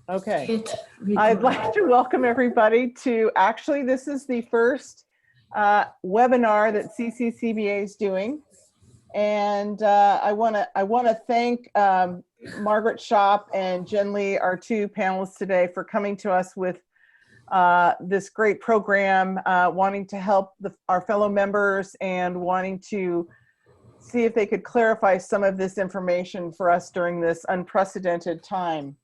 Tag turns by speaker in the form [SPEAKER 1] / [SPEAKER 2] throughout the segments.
[SPEAKER 1] Okay, I'd like to welcome everybody to, actually, this is the first webinar that CCCBA is doing. And I want to thank Margaret Shop and Jen Lee, our two panelists today, for coming to us with this great program, wanting to help our fellow members and wanting to see if they could clarify some of this information for us during this unprecedented time.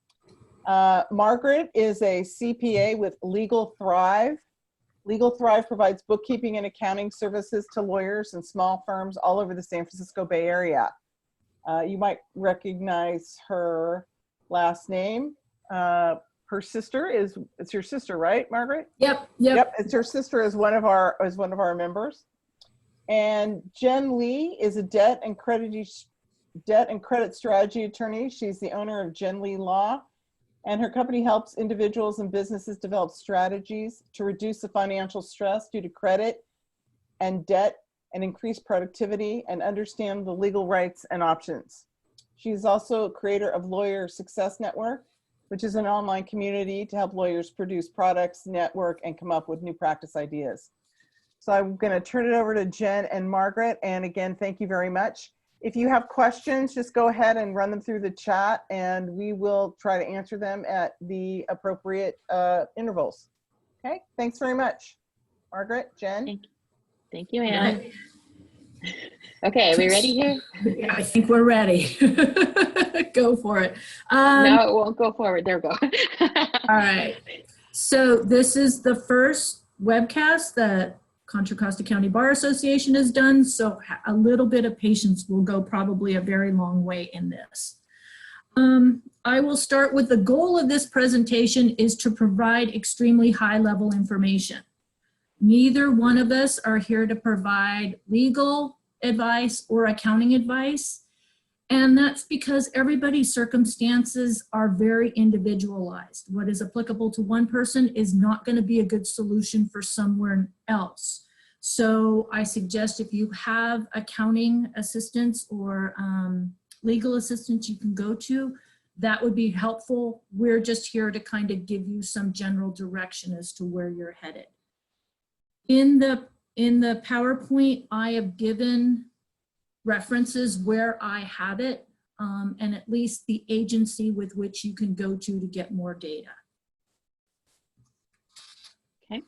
[SPEAKER 1] Margaret is a CPA with Legal Thrive. Legal Thrive provides bookkeeping and accounting services to lawyers and small firms all over the San Francisco Bay Area. You might recognize her last name. Her sister is, it's your sister, right, Margaret?
[SPEAKER 2] Yep.
[SPEAKER 1] It's her sister as one of our members. And Jen Lee is a debt and credit strategy attorney. She's the owner of Jen Lee Law. And her company helps individuals and businesses develop strategies to reduce the financial stress due to credit and debt and increase productivity and understand the legal rights and options. She's also a creator of Lawyer Success Network, which is an online community to help lawyers produce products, network, and come up with new practice ideas. So I'm going to turn it over to Jen and Margaret. And again, thank you very much. If you have questions, just go ahead and run them through the chat and we will try to answer them at the appropriate intervals. Okay, thanks very much. Margaret, Jen.
[SPEAKER 3] Thank you, Anna. Okay, are we ready here?
[SPEAKER 2] Yeah, I think we're ready. Go for it.
[SPEAKER 3] No, it won't go forward. There we go.
[SPEAKER 2] All right. So this is the first webcast that Contra Costa County Bar Association has done, so a little bit of patience will go probably a very long way in this. I will start with the goal of this presentation is to provide extremely high-level information. Neither one of us are here to provide legal advice or accounting advice, and that's because everybody's circumstances are very individualized. What is applicable to one person is not going to be a good solution for somewhere else. So I suggest if you have accounting assistance or legal assistance you can go to, that would be helpful. We're just here to kind of give you some general direction as to where you're headed. In the PowerPoint, I have given references where I have it, and at least the agency with which you can go to get more data.
[SPEAKER 3] Okay.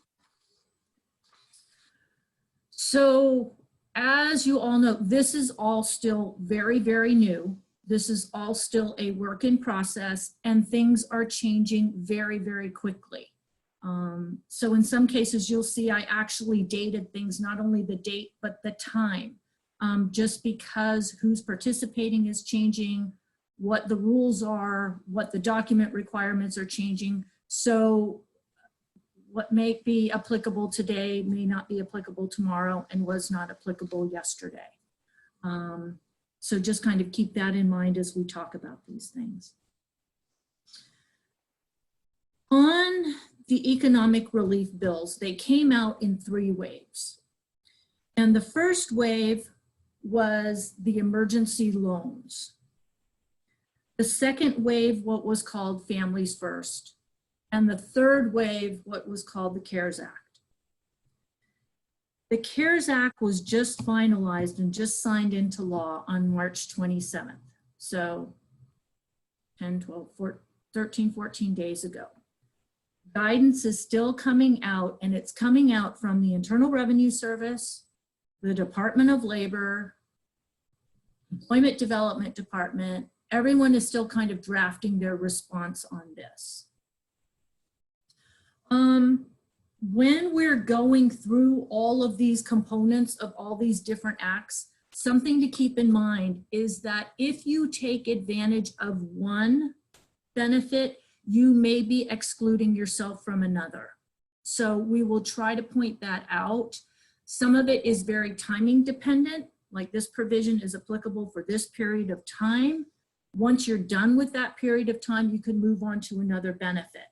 [SPEAKER 2] So as you all know, this is all still very, very new. This is all still a work in process and things are changing very, very quickly. So in some cases, you'll see I actually dated things, not only the date, but the time. Just because who's participating is changing, what the rules are, what the document requirements are changing. So what may be applicable today may not be applicable tomorrow and was not applicable yesterday. So just kind of keep that in mind as we talk about these things. On the economic relief bills, they came out in 3 waves. And the first wave was the emergency loans. The second wave, what was called Families First. And the third wave, what was called the CARES Act. The CARES Act was just finalized and just signed into law on March 27th. So 10, 12, 13, 14 days ago. Guidance is still coming out, and it's coming out from the Internal Revenue Service, the Department of Labor, Employment Development Department. Everyone is still kind of drafting their response on this. When we're going through all of these components of all these different acts, something to keep in mind is that if you take advantage of one benefit, you may be excluding yourself from another. So we will try to point that out. Some of it is very timing dependent, like this provision is applicable for this period of time. Once you're done with that period of time, you can move on to another benefit.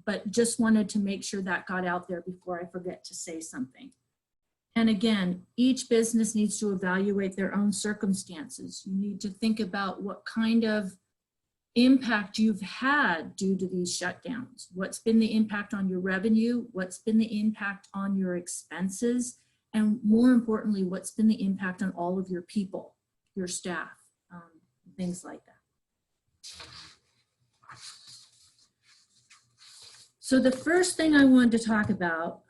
[SPEAKER 2] But just wanted to make sure that got out there before I forget to say something. And again, each business needs to evaluate their own circumstances. You need to think about what kind of impact you've had due to these shutdowns. What's been the impact on your revenue? What's been the impact on your expenses? And more importantly, what's been the impact on all of your people, your staff, things like that. So the first thing I wanted to talk about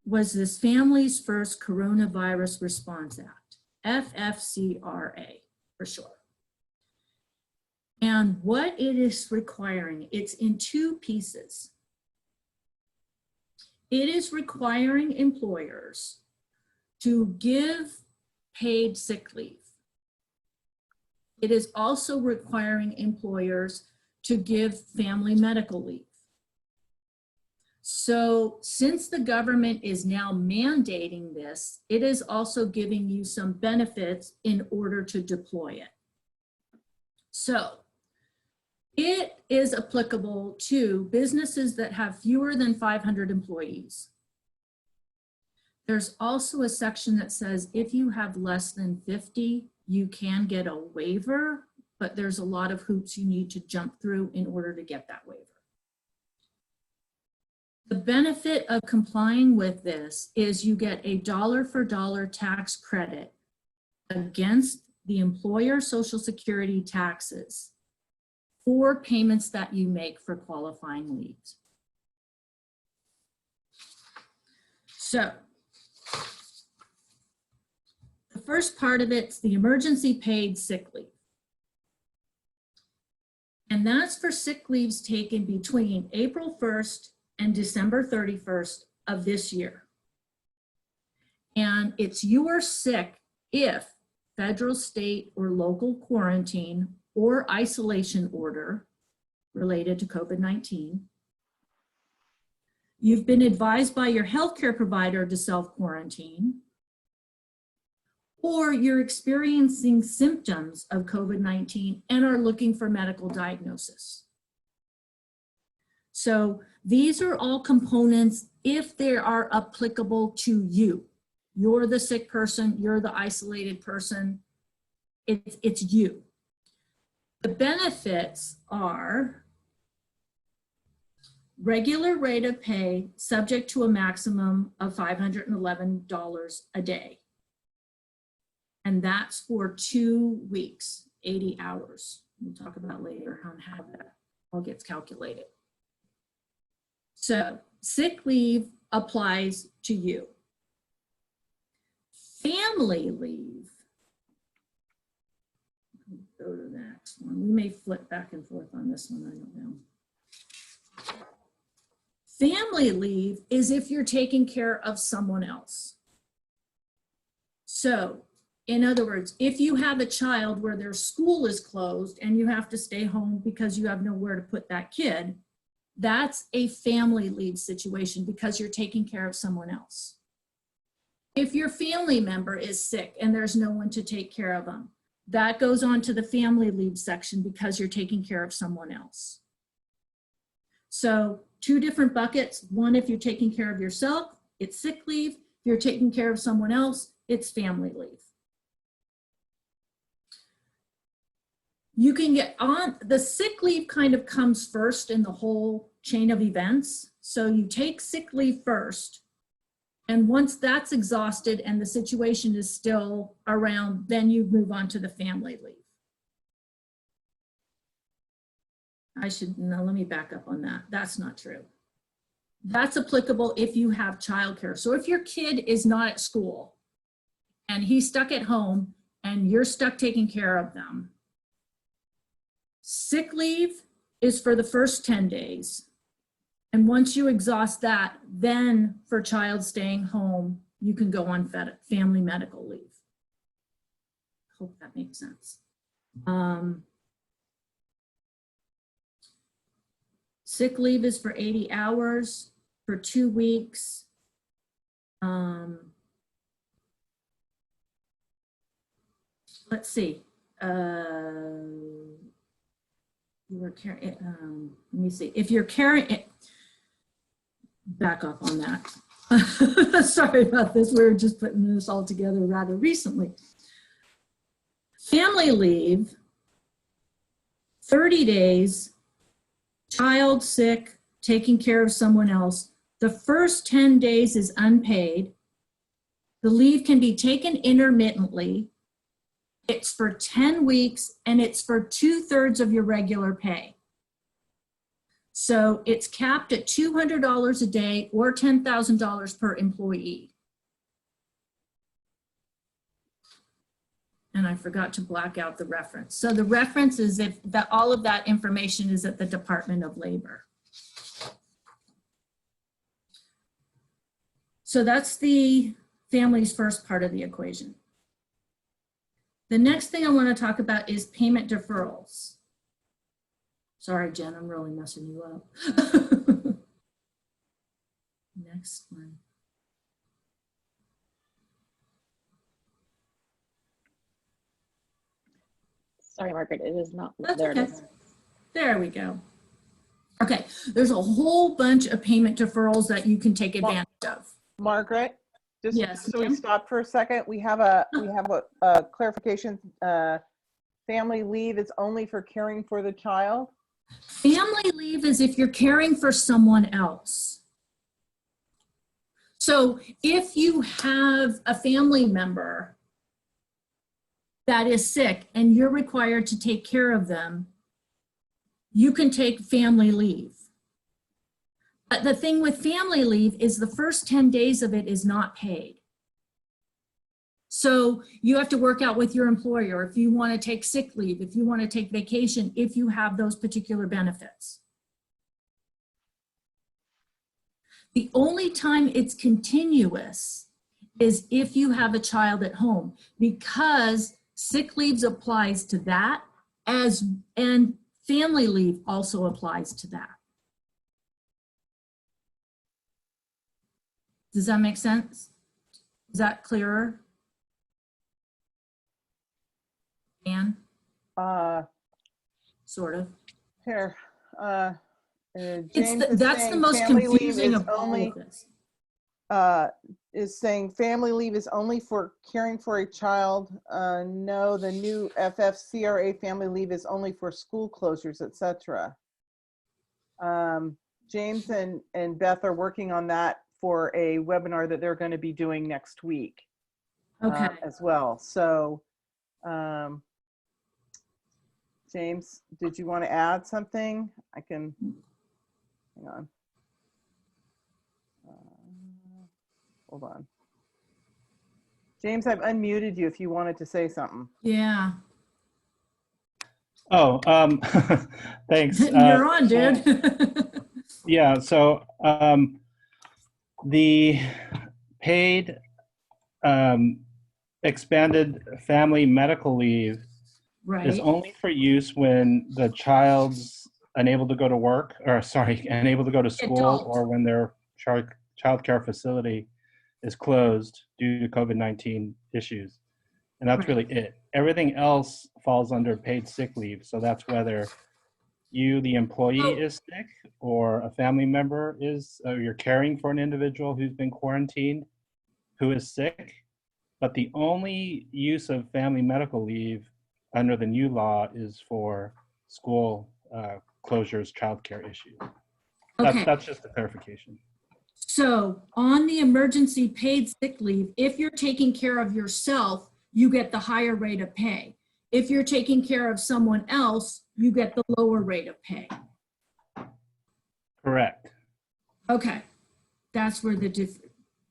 [SPEAKER 2] was this Families First Coronavirus Response Act, FFCRA for short. And what it is requiring, it's in two pieces. It is requiring employers to give paid sick leave. It is also requiring employers to give family medical leave. So since the government is now mandating this, it is also giving you some benefits in order to deploy it. So it is applicable to businesses that have fewer than 500 employees. There's also a section that says if you have less than 50, you can get a waiver, but there's a lot of hoops you need to jump through in order to get that waiver. The benefit of complying with this is you get a dollar-for-dollar tax credit against the employer Social Security taxes for payments that you make for qualifying leaves. So the first part of it's the emergency paid sick leave. And that's for sick leaves taken between April 1st and December 31st of this year. And it's you are sick if federal, state, or local quarantine or isolation order related to COVID-19. You've been advised by your healthcare provider to self-quarantine, or you're experiencing symptoms of COVID-19 and are looking for medical diagnosis. So these are all components if they are applicable to you. You're the sick person, you're the isolated person, it's you. The benefits are regular rate of pay subject to a maximum of $511 a day. And that's for 2 weeks, 80 hours. We'll talk about later on how that all gets calculated. So sick leave applies to you. Family leave, go to the next one. We may flip back and forth on this one, I don't know. Family leave is if you're taking care of someone else. So in other words, if you have a child where their school is closed and you have to stay home because you have nowhere to put that kid, that's a family leave situation because you're taking care of someone else. If your family member is sick and there's no one to take care of them, that goes on to the family leave section because you're taking care of someone else. So two different buckets. One, if you're taking care of yourself, it's sick leave. If you're taking care of someone else, it's family leave. You can get on, the sick leave kind of comes first in the whole chain of events. So you take sick leave first, and once that's exhausted and the situation is still around, then you move on to the family leave. Let me back up on that. That's not true. That's applicable if you have childcare. So if your kid is not at school and he's stuck at home and you're stuck taking care of them, sick leave is for the first 10 days. And once you exhaust that, then for child staying home, you can go on family medical leave. Hope that makes sense. Sick leave is for 80 hours for 2 weeks. Let's see. You were carrying, let me see. If you're carrying it, back up on that. Sorry about this. We were just putting this all together rather recently. Family leave 30 days, child sick, taking care of someone else. The first 10 days is unpaid. The leave can be taken intermittently. It's for 10 weeks and it's for 2/3 of your regular pay. So it's capped at $200 a day or $10,000 per employee. And I forgot to black out the reference. So the reference is if that all of that information is at the Department of Labor. So that's the family's first part of the equation. The next thing I want to talk about is payment deferrals. Sorry, Jen, I'm really messing you up. Next one.
[SPEAKER 3] Sorry, Margaret, it is not.
[SPEAKER 2] That's
[SPEAKER 3] There
[SPEAKER 2] okay.
[SPEAKER 3] it is.
[SPEAKER 2] There we go. Okay, there's a whole bunch of payment deferrals that you can take advantage of.
[SPEAKER 1] Margaret, just
[SPEAKER 2] Yes,
[SPEAKER 1] so we
[SPEAKER 2] ma'am.
[SPEAKER 1] stop for a second, we have a clarification. Family leave is only for caring for the child.
[SPEAKER 2] Family leave is if you're caring for someone else. So if you have a family member that is sick and you're required to take care of them, you can take family leave. But the thing with family leave is the first 10 days of it is not paid. So you have to work out with your employer if you want to take sick leave, if you want to take vacation, if you have those particular benefits. The only time it's continuous is if you have a child at home, because sick leaves applies to that and family leave also applies to that. Does that make sense? Is that clearer? Anne? Sort of.
[SPEAKER 1] Here,
[SPEAKER 2] It's
[SPEAKER 1] James is
[SPEAKER 2] that's the
[SPEAKER 1] saying
[SPEAKER 2] most
[SPEAKER 1] family leave
[SPEAKER 2] confusing
[SPEAKER 1] is
[SPEAKER 2] of all
[SPEAKER 1] only,
[SPEAKER 2] of this.
[SPEAKER 1] is saying family leave is only for caring for a child. No, the new FFCRA family leave is only for school closures, etc. James and Beth are working on that for a webinar that they're going to be doing next week
[SPEAKER 2] Okay.
[SPEAKER 1] as well. So, James, did you want to add something? I can, hang on. Hold on. James, I've unmuted you if you wanted to say something.
[SPEAKER 2] Yeah.
[SPEAKER 4] Oh, thanks.
[SPEAKER 2] You're on, dude.
[SPEAKER 4] Yeah, so the paid expanded family medical leave is
[SPEAKER 2] Right.
[SPEAKER 4] only for use when the child's unable to go to work, or sorry, unable to go to school,
[SPEAKER 2] Adult.
[SPEAKER 4] or when their child care facility is closed due to COVID-19 issues. And that's
[SPEAKER 2] Right.
[SPEAKER 4] really it. Everything else falls under paid sick leave. So that's whether you, the employee,
[SPEAKER 2] Oh.
[SPEAKER 4] is sick, or a family member is, or you're caring for an individual who's been quarantined who is sick. But the only use of family medical leave under the new law is for school closures, childcare issues.
[SPEAKER 2] Okay.
[SPEAKER 4] That's just a clarification.
[SPEAKER 2] So on the emergency paid sick leave, if you're taking care of yourself, you get the higher rate of pay. If you're taking care of someone else, you get the lower rate of pay.
[SPEAKER 4] Correct.
[SPEAKER 2] Okay. That's where the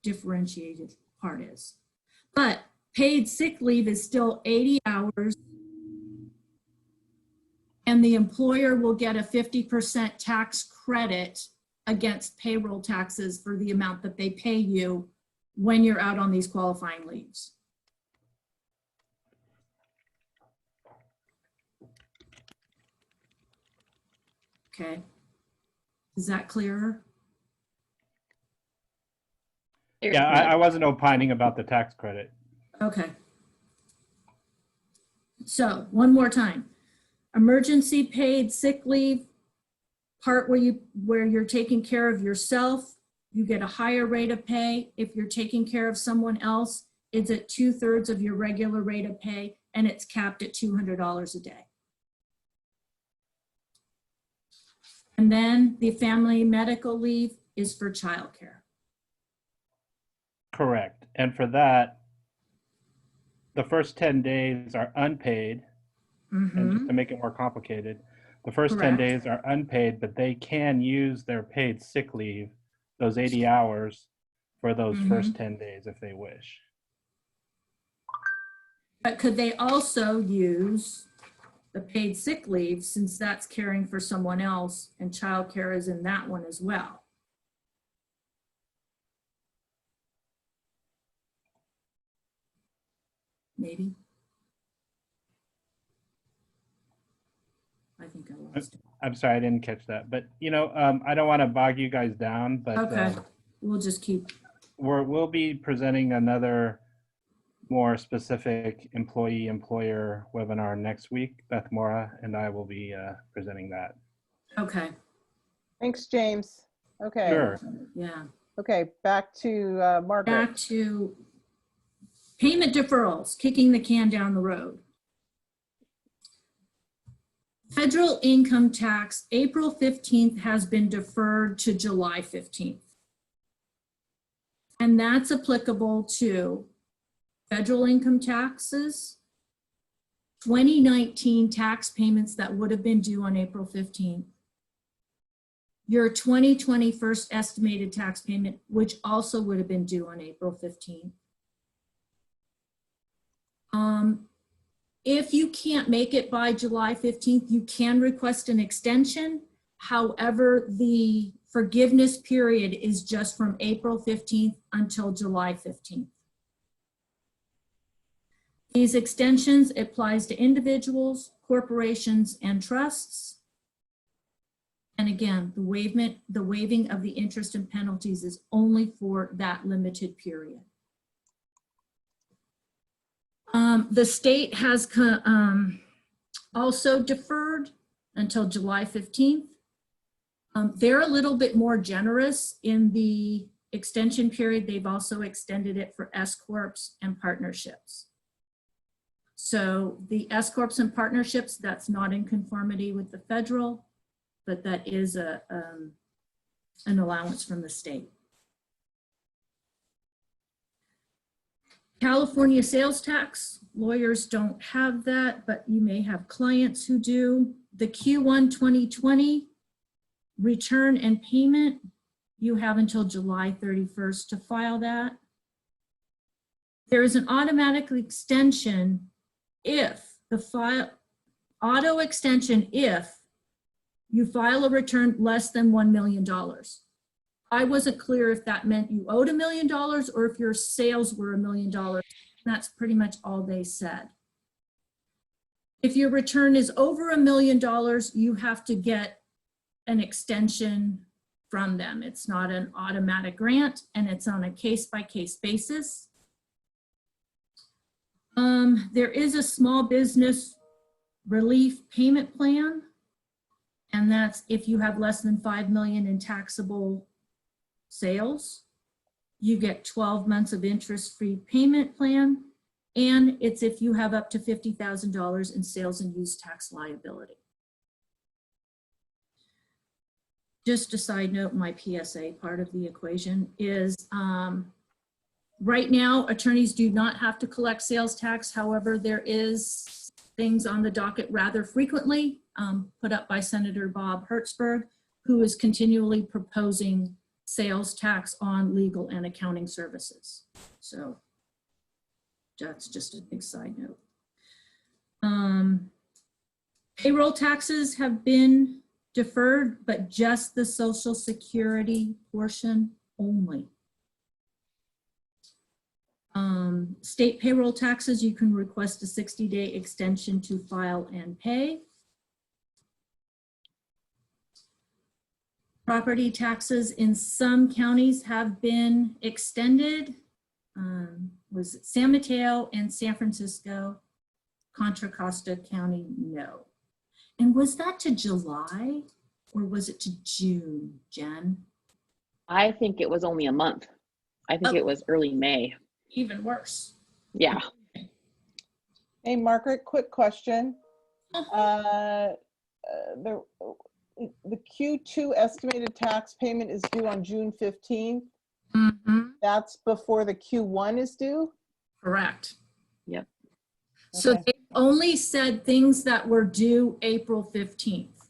[SPEAKER 2] differentiated part is. But paid sick leave is still 80 hours. And the employer will get a 50% tax credit against payroll taxes for the amount that they pay you when you're out on these qualifying leaves. Okay. Is that clearer?
[SPEAKER 4] Yeah, I wasn't opining about the tax credit.
[SPEAKER 2] Okay. So one more time. Emergency paid sick leave, part where you're taking care of yourself, you get a higher rate of pay. If you're taking care of someone else, it's at 2/3 of your regular rate of pay, and it's capped at $200 a day. And then the family medical leave is for childcare.
[SPEAKER 4] Correct. And for that, the first 10 days are unpaid. And just to make it more complicated, the first 10
[SPEAKER 2] Correct.
[SPEAKER 4] days are unpaid, but they can use their paid sick leave, those 80 hours, for those first 10 days if they wish.
[SPEAKER 2] But could they also use the paid sick leave, since that's caring for someone else and childcare is in that one as well? Maybe. I think I lost it.
[SPEAKER 4] I'm sorry, I didn't catch that. But, you know, I don't want to bog you guys down, but
[SPEAKER 2] Okay, we'll just keep.
[SPEAKER 4] we'll be presenting another more specific employee-employer webinar next week. Beth Mora and I will be presenting that.
[SPEAKER 2] Okay,
[SPEAKER 1] Thanks, James. Okay.
[SPEAKER 4] Sure.
[SPEAKER 2] yeah.
[SPEAKER 1] Okay, back to Margaret.
[SPEAKER 2] Back to payment deferrals, kicking the can down the road. Federal income tax, April 15th has been deferred to July 15th. And that's applicable to federal income taxes, 2019 tax payments that would have been due on April 15th, your 2020 first estimated tax payment, which also would have been due on April 15th. If you can't make it by July 15th, you can request an extension. However, the forgiveness period is just from April 15th until July 15th. These extensions applies to individuals, corporations, and trusts. And again, the waiving of the interest and penalties is only for that limited period. The state has also deferred until July 15th. They're a little bit more generous in the extension period. They've also extended it for S-corps and partnerships. So the S-corps and partnerships, that's not in conformity with the federal, but that is an allowance from the state. California sales tax, lawyers don't have that, but you may have clients who do. The Q1 2020 return and payment, you have until July 31st to file that. There is an automatic extension if the auto extension if you file a return less than $1 million. I wasn't clear if that meant you owed $1 million or if your sales were $1 million. That's pretty much all they said. If your return is over $1 million, you have to get an extension from them. It's not an automatic grant and it's on a case-by-case basis. There is a small business relief payment plan, and that's if you have less than 5 million in taxable sales, you get 12 months of interest-free payment plan, and it's if you have up to $50,000 in sales and use tax liability. Just a side note, my PSA part of the equation is right now, attorneys do not have to collect sales tax. However, there is things on the docket rather frequently put up by Senator Bob Hertzberg, who is continually proposing sales tax on legal and accounting services. So that's just a big side note. Payroll taxes have been deferred, but just the Social Security portion only. State payroll taxes, you can request a 60-day extension to file and pay. Property taxes in some counties have been extended. Was it San Mateo and San Francisco? Contra Costa County, no. And was that to July or was it to June, Jen?
[SPEAKER 3] I think it was only a month. I think it was early May.
[SPEAKER 2] Even worse.
[SPEAKER 3] Yeah.
[SPEAKER 1] Hey, Margaret, quick question. the Q2 estimated tax payment is due on June 15th.
[SPEAKER 2] Mhm.
[SPEAKER 1] That's before the Q1 is due?
[SPEAKER 2] Correct.
[SPEAKER 3] Yep.
[SPEAKER 2] So
[SPEAKER 1] Okay.
[SPEAKER 2] they only said things that were due April 15th.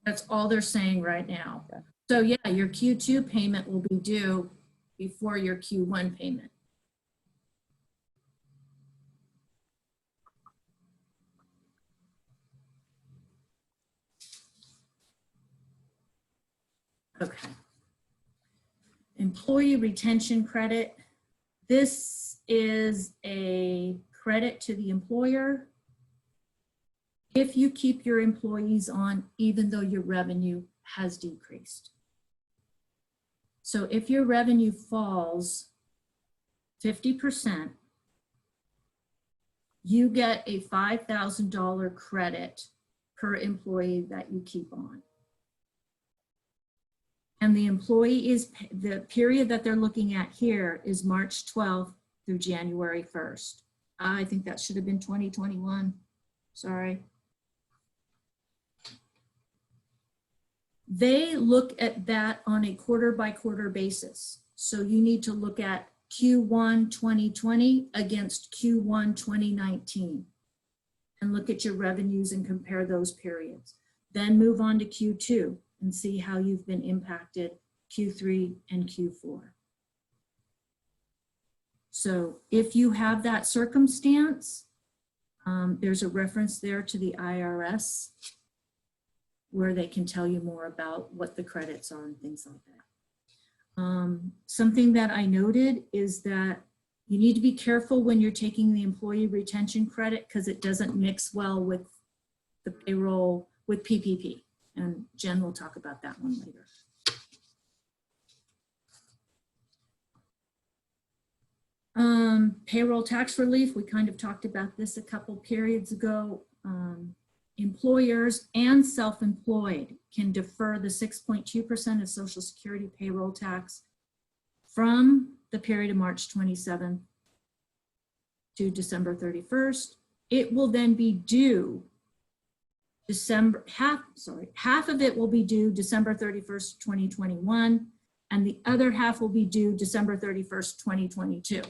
[SPEAKER 2] That's all they're saying right now.
[SPEAKER 3] Okay.
[SPEAKER 2] So yeah, your Q2 payment will be due before your Q1 payment. Okay. Employee retention credit. This is a credit to the employer if you keep your employees on, even though your revenue has decreased. So if your revenue falls 50%, you get a $5,000 credit per employee that you keep on. And the employee is, the period that they're looking at here is March 12th through January 1st. I think that should have been 2021. Sorry. They look at that on a quarter by quarter basis. So you need to look at Q1 2020 against Q1 2019 and look at your revenues and compare those periods. Then move on to Q2 and see how you've been impacted Q3 and Q4. So if you have that circumstance, there's a reference there to the IRS where they can tell you more about what the credits are and things like that. Something that I noted is that you need to be careful when you're taking the employee retention credit because it doesn't mix well with the payroll with PPP. And Jen will talk about that one later. Payroll tax relief, we kind of talked about this a couple periods ago. Employers and self-employed can defer the 6.2% of Social Security payroll tax from the period of March 27th to December 31st. It will then be due half of it will be due December 31st, 2021, and the other half will be due December 31st, 2022.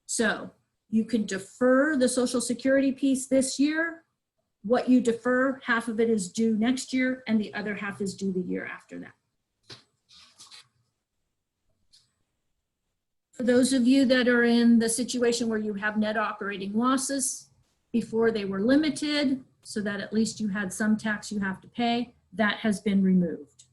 [SPEAKER 2] So you can defer the Social Security piece this year. What you defer, half of it is due next year, and the other half is due the year after that. For those of you that are in the situation where you have net operating losses, before they were limited, so that at least you had some tax you have to pay, that has been removed.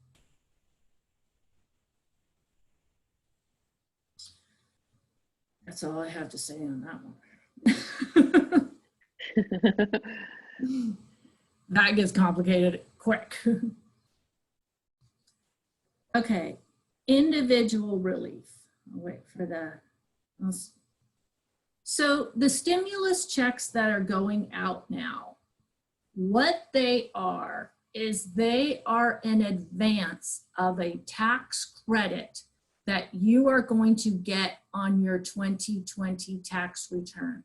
[SPEAKER 2] That's all I have to say on that one. That gets complicated quick. Okay, individual relief. I'll wait for the, so the stimulus checks that are going out now, what they are is they are in advance of a tax credit that you are going to get on your 2020 tax return.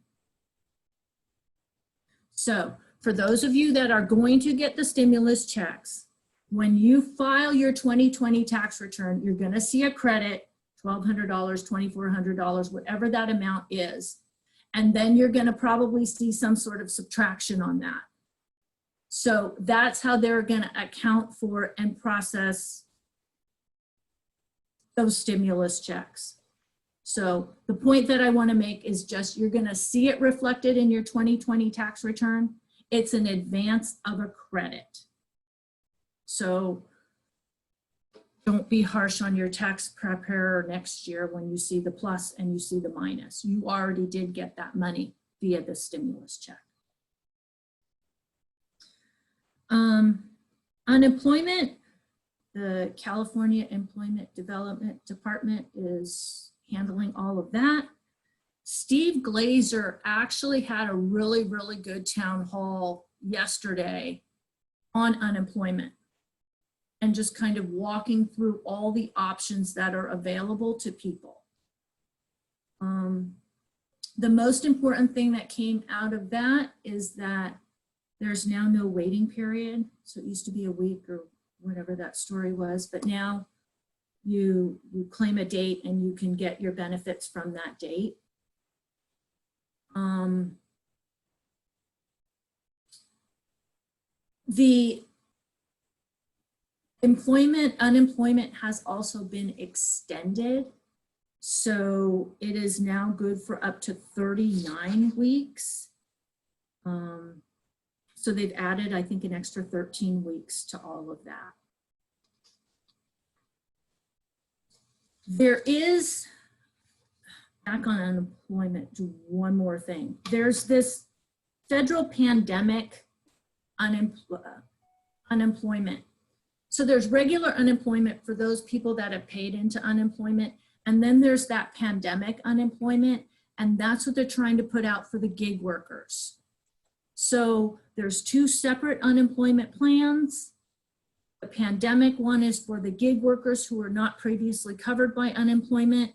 [SPEAKER 2] So for those of you that are going to get the stimulus checks, when you file your 2020 tax return, you're going to see a credit, $1,200, $2,400, whatever that amount is. And then you're going to probably see some sort of subtraction on that. So that's how they're going to account for and process those stimulus checks. So the point that I want to make is just you're going to see it reflected in your 2020 tax return. It's an advance of a credit. So don't be harsh on your tax preparer next year when you see the plus and you see the minus. You already did get that money via the stimulus check. Unemployment, the California Employment Development Department is handling all of that. Steve Glazer actually had a really, really good town hall yesterday on unemployment and just kind of walking through all the options that are available to people. The most important thing that came out of that is that There's now no waiting period. So it used to be a week or whatever that story was, but now you claim a date and you can get your benefits from that date. The unemployment has also been extended. So it is now good for up to 39 weeks. So they've added, I think, an extra 13 weeks to all of that. There is, back on unemployment, do one more thing. There's this federal pandemic unemployment. So there's regular unemployment for those people that have paid into unemployment. And then there's that pandemic unemployment. And that's what they're trying to put out for the gig workers. So there's two separate unemployment plans. The pandemic one is for the gig workers who are not previously covered by unemployment.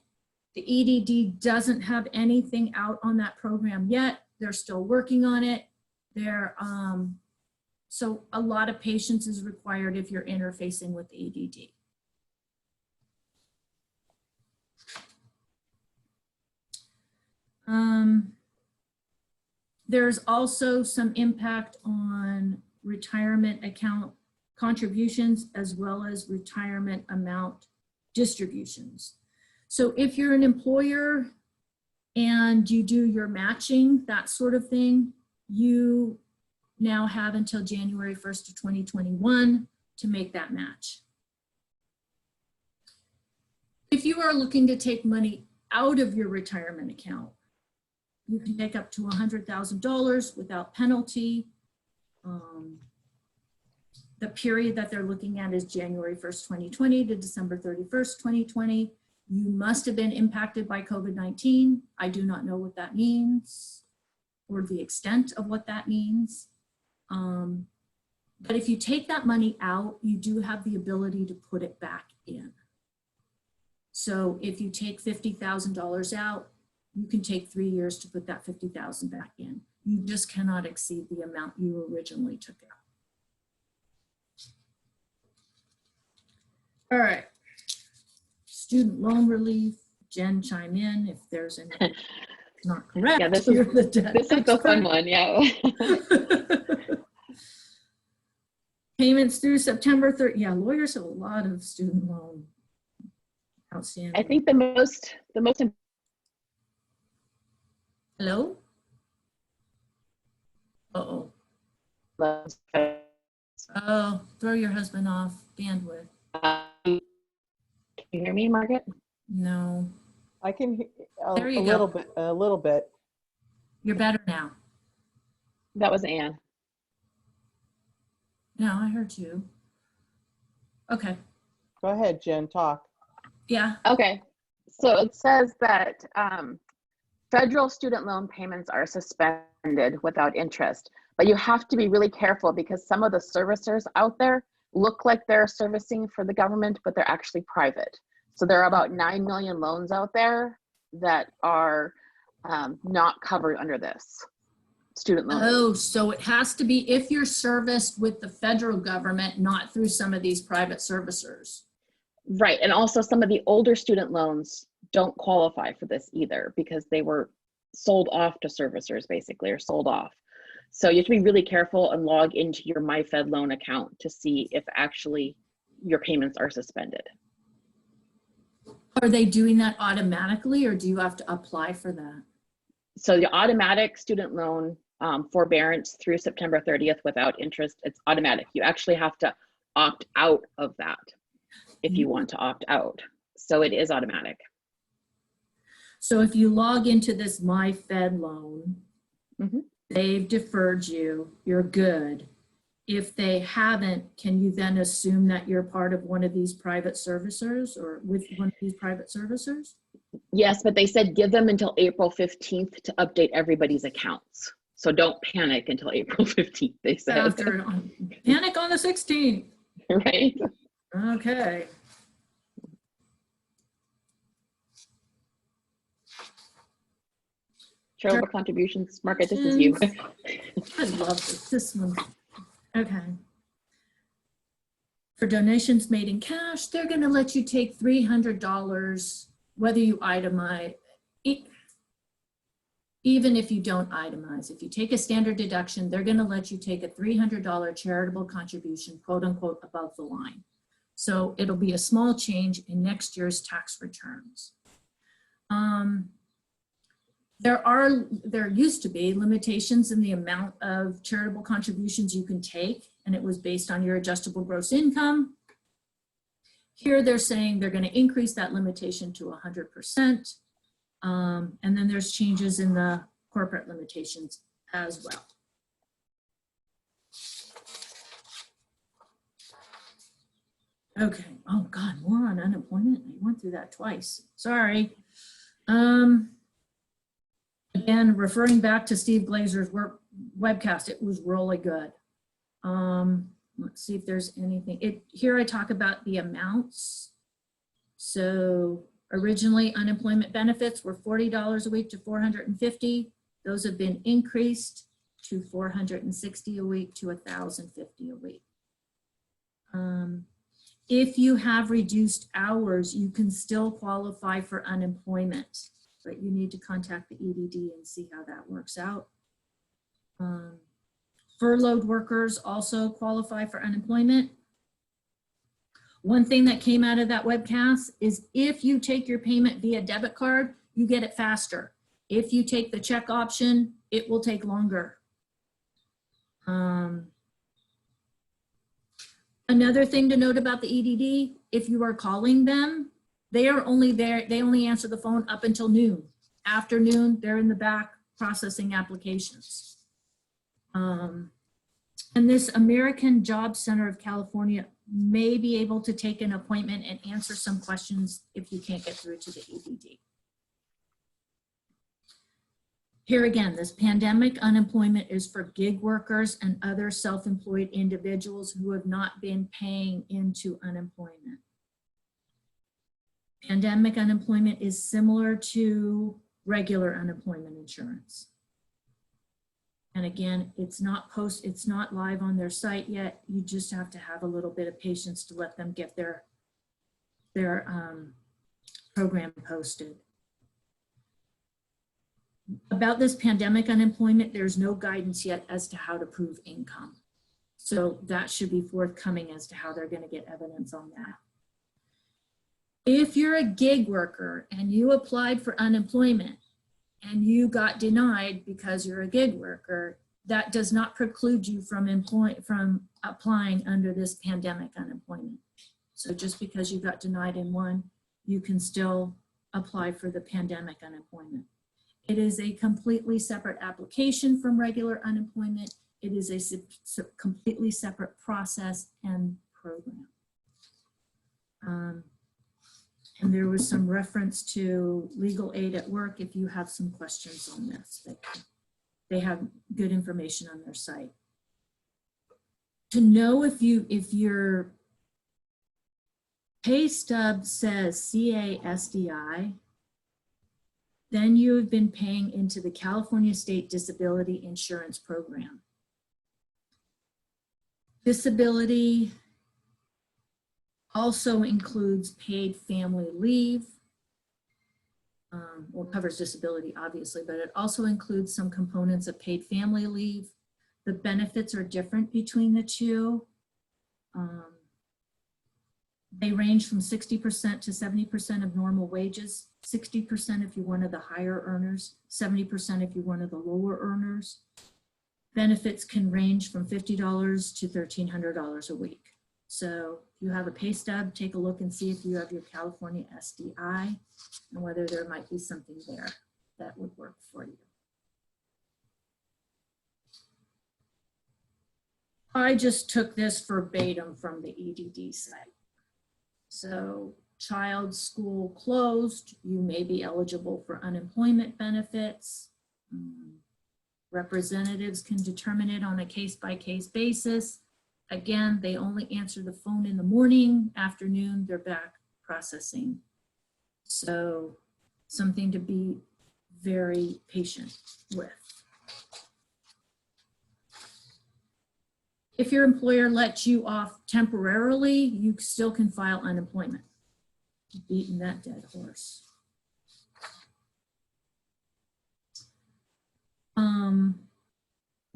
[SPEAKER 2] The EDD doesn't have anything out on that program yet. They're still working on it. So a lot of patience is required if you're interfacing with the EDD. There's also some impact on retirement account contributions as well as retirement amount distributions. So if you're an employer and you do your matching, that sort of thing, you now have until January 1st of 2021 to make that match. If you are looking to take money out of your retirement account, you can take up to $100,000 without penalty. The period that they're looking at is January 1st, 2020 to December 31st, 2020. You must have been impacted by COVID-19. I do not know what that means or the extent of what that means. But if you take that money out, you do have the ability to put it back in. So if you take $50,000 out, you can take 3 years to put that $50,000 back in. You just cannot exceed the amount you originally took out. All right. Student loan relief. Jen, chime in if there's anything not correct.
[SPEAKER 3] Yeah, this
[SPEAKER 2] You're
[SPEAKER 3] is
[SPEAKER 2] the
[SPEAKER 3] the fun one, yeah.
[SPEAKER 2] Payments through September 3rd. Yeah, lawyers have a lot of student loan outstanding.
[SPEAKER 3] I think the most
[SPEAKER 2] Hello? Uh-oh. Oh, throw your husband off bandwidth.
[SPEAKER 3] Can you hear me, Margaret?
[SPEAKER 2] No,
[SPEAKER 1] I can hear
[SPEAKER 2] There you
[SPEAKER 1] a
[SPEAKER 2] go.
[SPEAKER 1] little bit.
[SPEAKER 2] you're better now.
[SPEAKER 3] That was Anne.
[SPEAKER 2] No, I heard you. Okay,
[SPEAKER 1] Go ahead, Jen, talk.
[SPEAKER 2] yeah.
[SPEAKER 3] Okay, so it says that federal student loan payments are suspended without interest, but you have to be really careful because some of the servicers out there look like they're servicing for the government, but they're actually private. So there are about 9 million loans out there that are not covered under this student loan.
[SPEAKER 2] Oh, so it has to be if you're serviced with the federal government, not through some of these private servicers.
[SPEAKER 3] Right, and also some of the older student loans don't qualify for this either because they were sold off to servicers basically, or sold off. So you have to be really careful and log into your MyFedLoan account to see if actually your payments are suspended.
[SPEAKER 2] Are they doing that automatically or do you have to apply for that?
[SPEAKER 3] So the automatic student loan forbearance through September 30th without interest, it's automatic. You actually have to opt out of that if you want to opt out. So it is automatic.
[SPEAKER 2] So if you log into this MyFedLoan, they've deferred you, you're good. If they haven't, can you then assume that you're part of one of these private servicers or with one of these private servicers?
[SPEAKER 3] Yes, but they said give them until April 15th to update everybody's accounts. So don't panic until April 15th, they said.
[SPEAKER 2] After, panic on the 16th.
[SPEAKER 3] Right?
[SPEAKER 2] Okay.
[SPEAKER 3] Charitable contributions. Margaret, this is you.
[SPEAKER 2] I love this. This one. Okay. For donations made in cash, they're going to let you take $300, whether you itemize, even if you don't itemize. If you take a standard deduction, they're going to let you take a $300 charitable contribution, quote unquote, above the line. So it'll be a small change in next year's tax returns. There used to be limitations in the amount of charitable contributions you can take, and it was based on your adjustable gross income. Here they're saying they're going to increase that limitation to 100%. And then there's changes in the corporate limitations as well. Okay, oh God, more on unemployment. I went through that twice, sorry. Again, referring back to Steve Glazer's webcast, it was really good. Let's see if there's anything. Here I talk about the amounts. So originally unemployment benefits were $40 a week to $450. Those have been increased to $460 a week to $1,050 a week. If you have reduced hours, you can still qualify for unemployment, but you need to contact the EDD and see how that works out. Furloughed workers also qualify for unemployment. One thing that came out of that webcast is if you take your payment via debit card, you get it faster. If you take the check option, it will take longer. Another thing to note about the EDD, if you are calling them, they are only there, they only answer the phone up until noon. After noon, they're in the back processing applications. And this American Job Center of California may be able to take an appointment and answer some questions if you can't get through to the EDD. Here again, this pandemic unemployment is for gig workers and other self-employed individuals who have not been paying into unemployment. Pandemic unemployment is similar to regular unemployment insurance. And again, it's not live on their site yet. You just have to have a little bit of patience to let them get their program posted. About this pandemic unemployment, there's no guidance yet as to how to prove income. So that should be forthcoming as to how they're going to get evidence on that. If you're a gig worker and you applied for unemployment and you got denied because you're a gig worker, that does not preclude you from applying under this pandemic unemployment. So just because you got denied in one, you can still apply for the pandemic unemployment. It is a completely separate application from regular unemployment. It is a completely separate process and program. And there was some reference to legal aid at work if you have some questions on this. They have good information on their site. To know if your pay stub says CASDI, then you have been paying into the California State Disability Insurance Program. Disability also includes paid family leave. Well, covers disability, obviously, but it also includes some components of paid family leave. The benefits are different between the two. They range from 60% to 70% of normal wages, 60% if you're one of the higher earners, 70% if you're one of the lower earners. Benefits can range from $50 to $1,300 a week. So if you have a pay stub, take a look and see if you have your California SDI and whether there might be something there that would work for you. I just took this verbatim from the EDD site. So child's school closed, you may be eligible for unemployment benefits. Representatives can determine it on a case-by-case basis. Again, they only answer the phone in the morning, afternoon, they're back processing. So something to be very patient with. If your employer lets you off temporarily, you still can file unemployment. Beating that dead horse.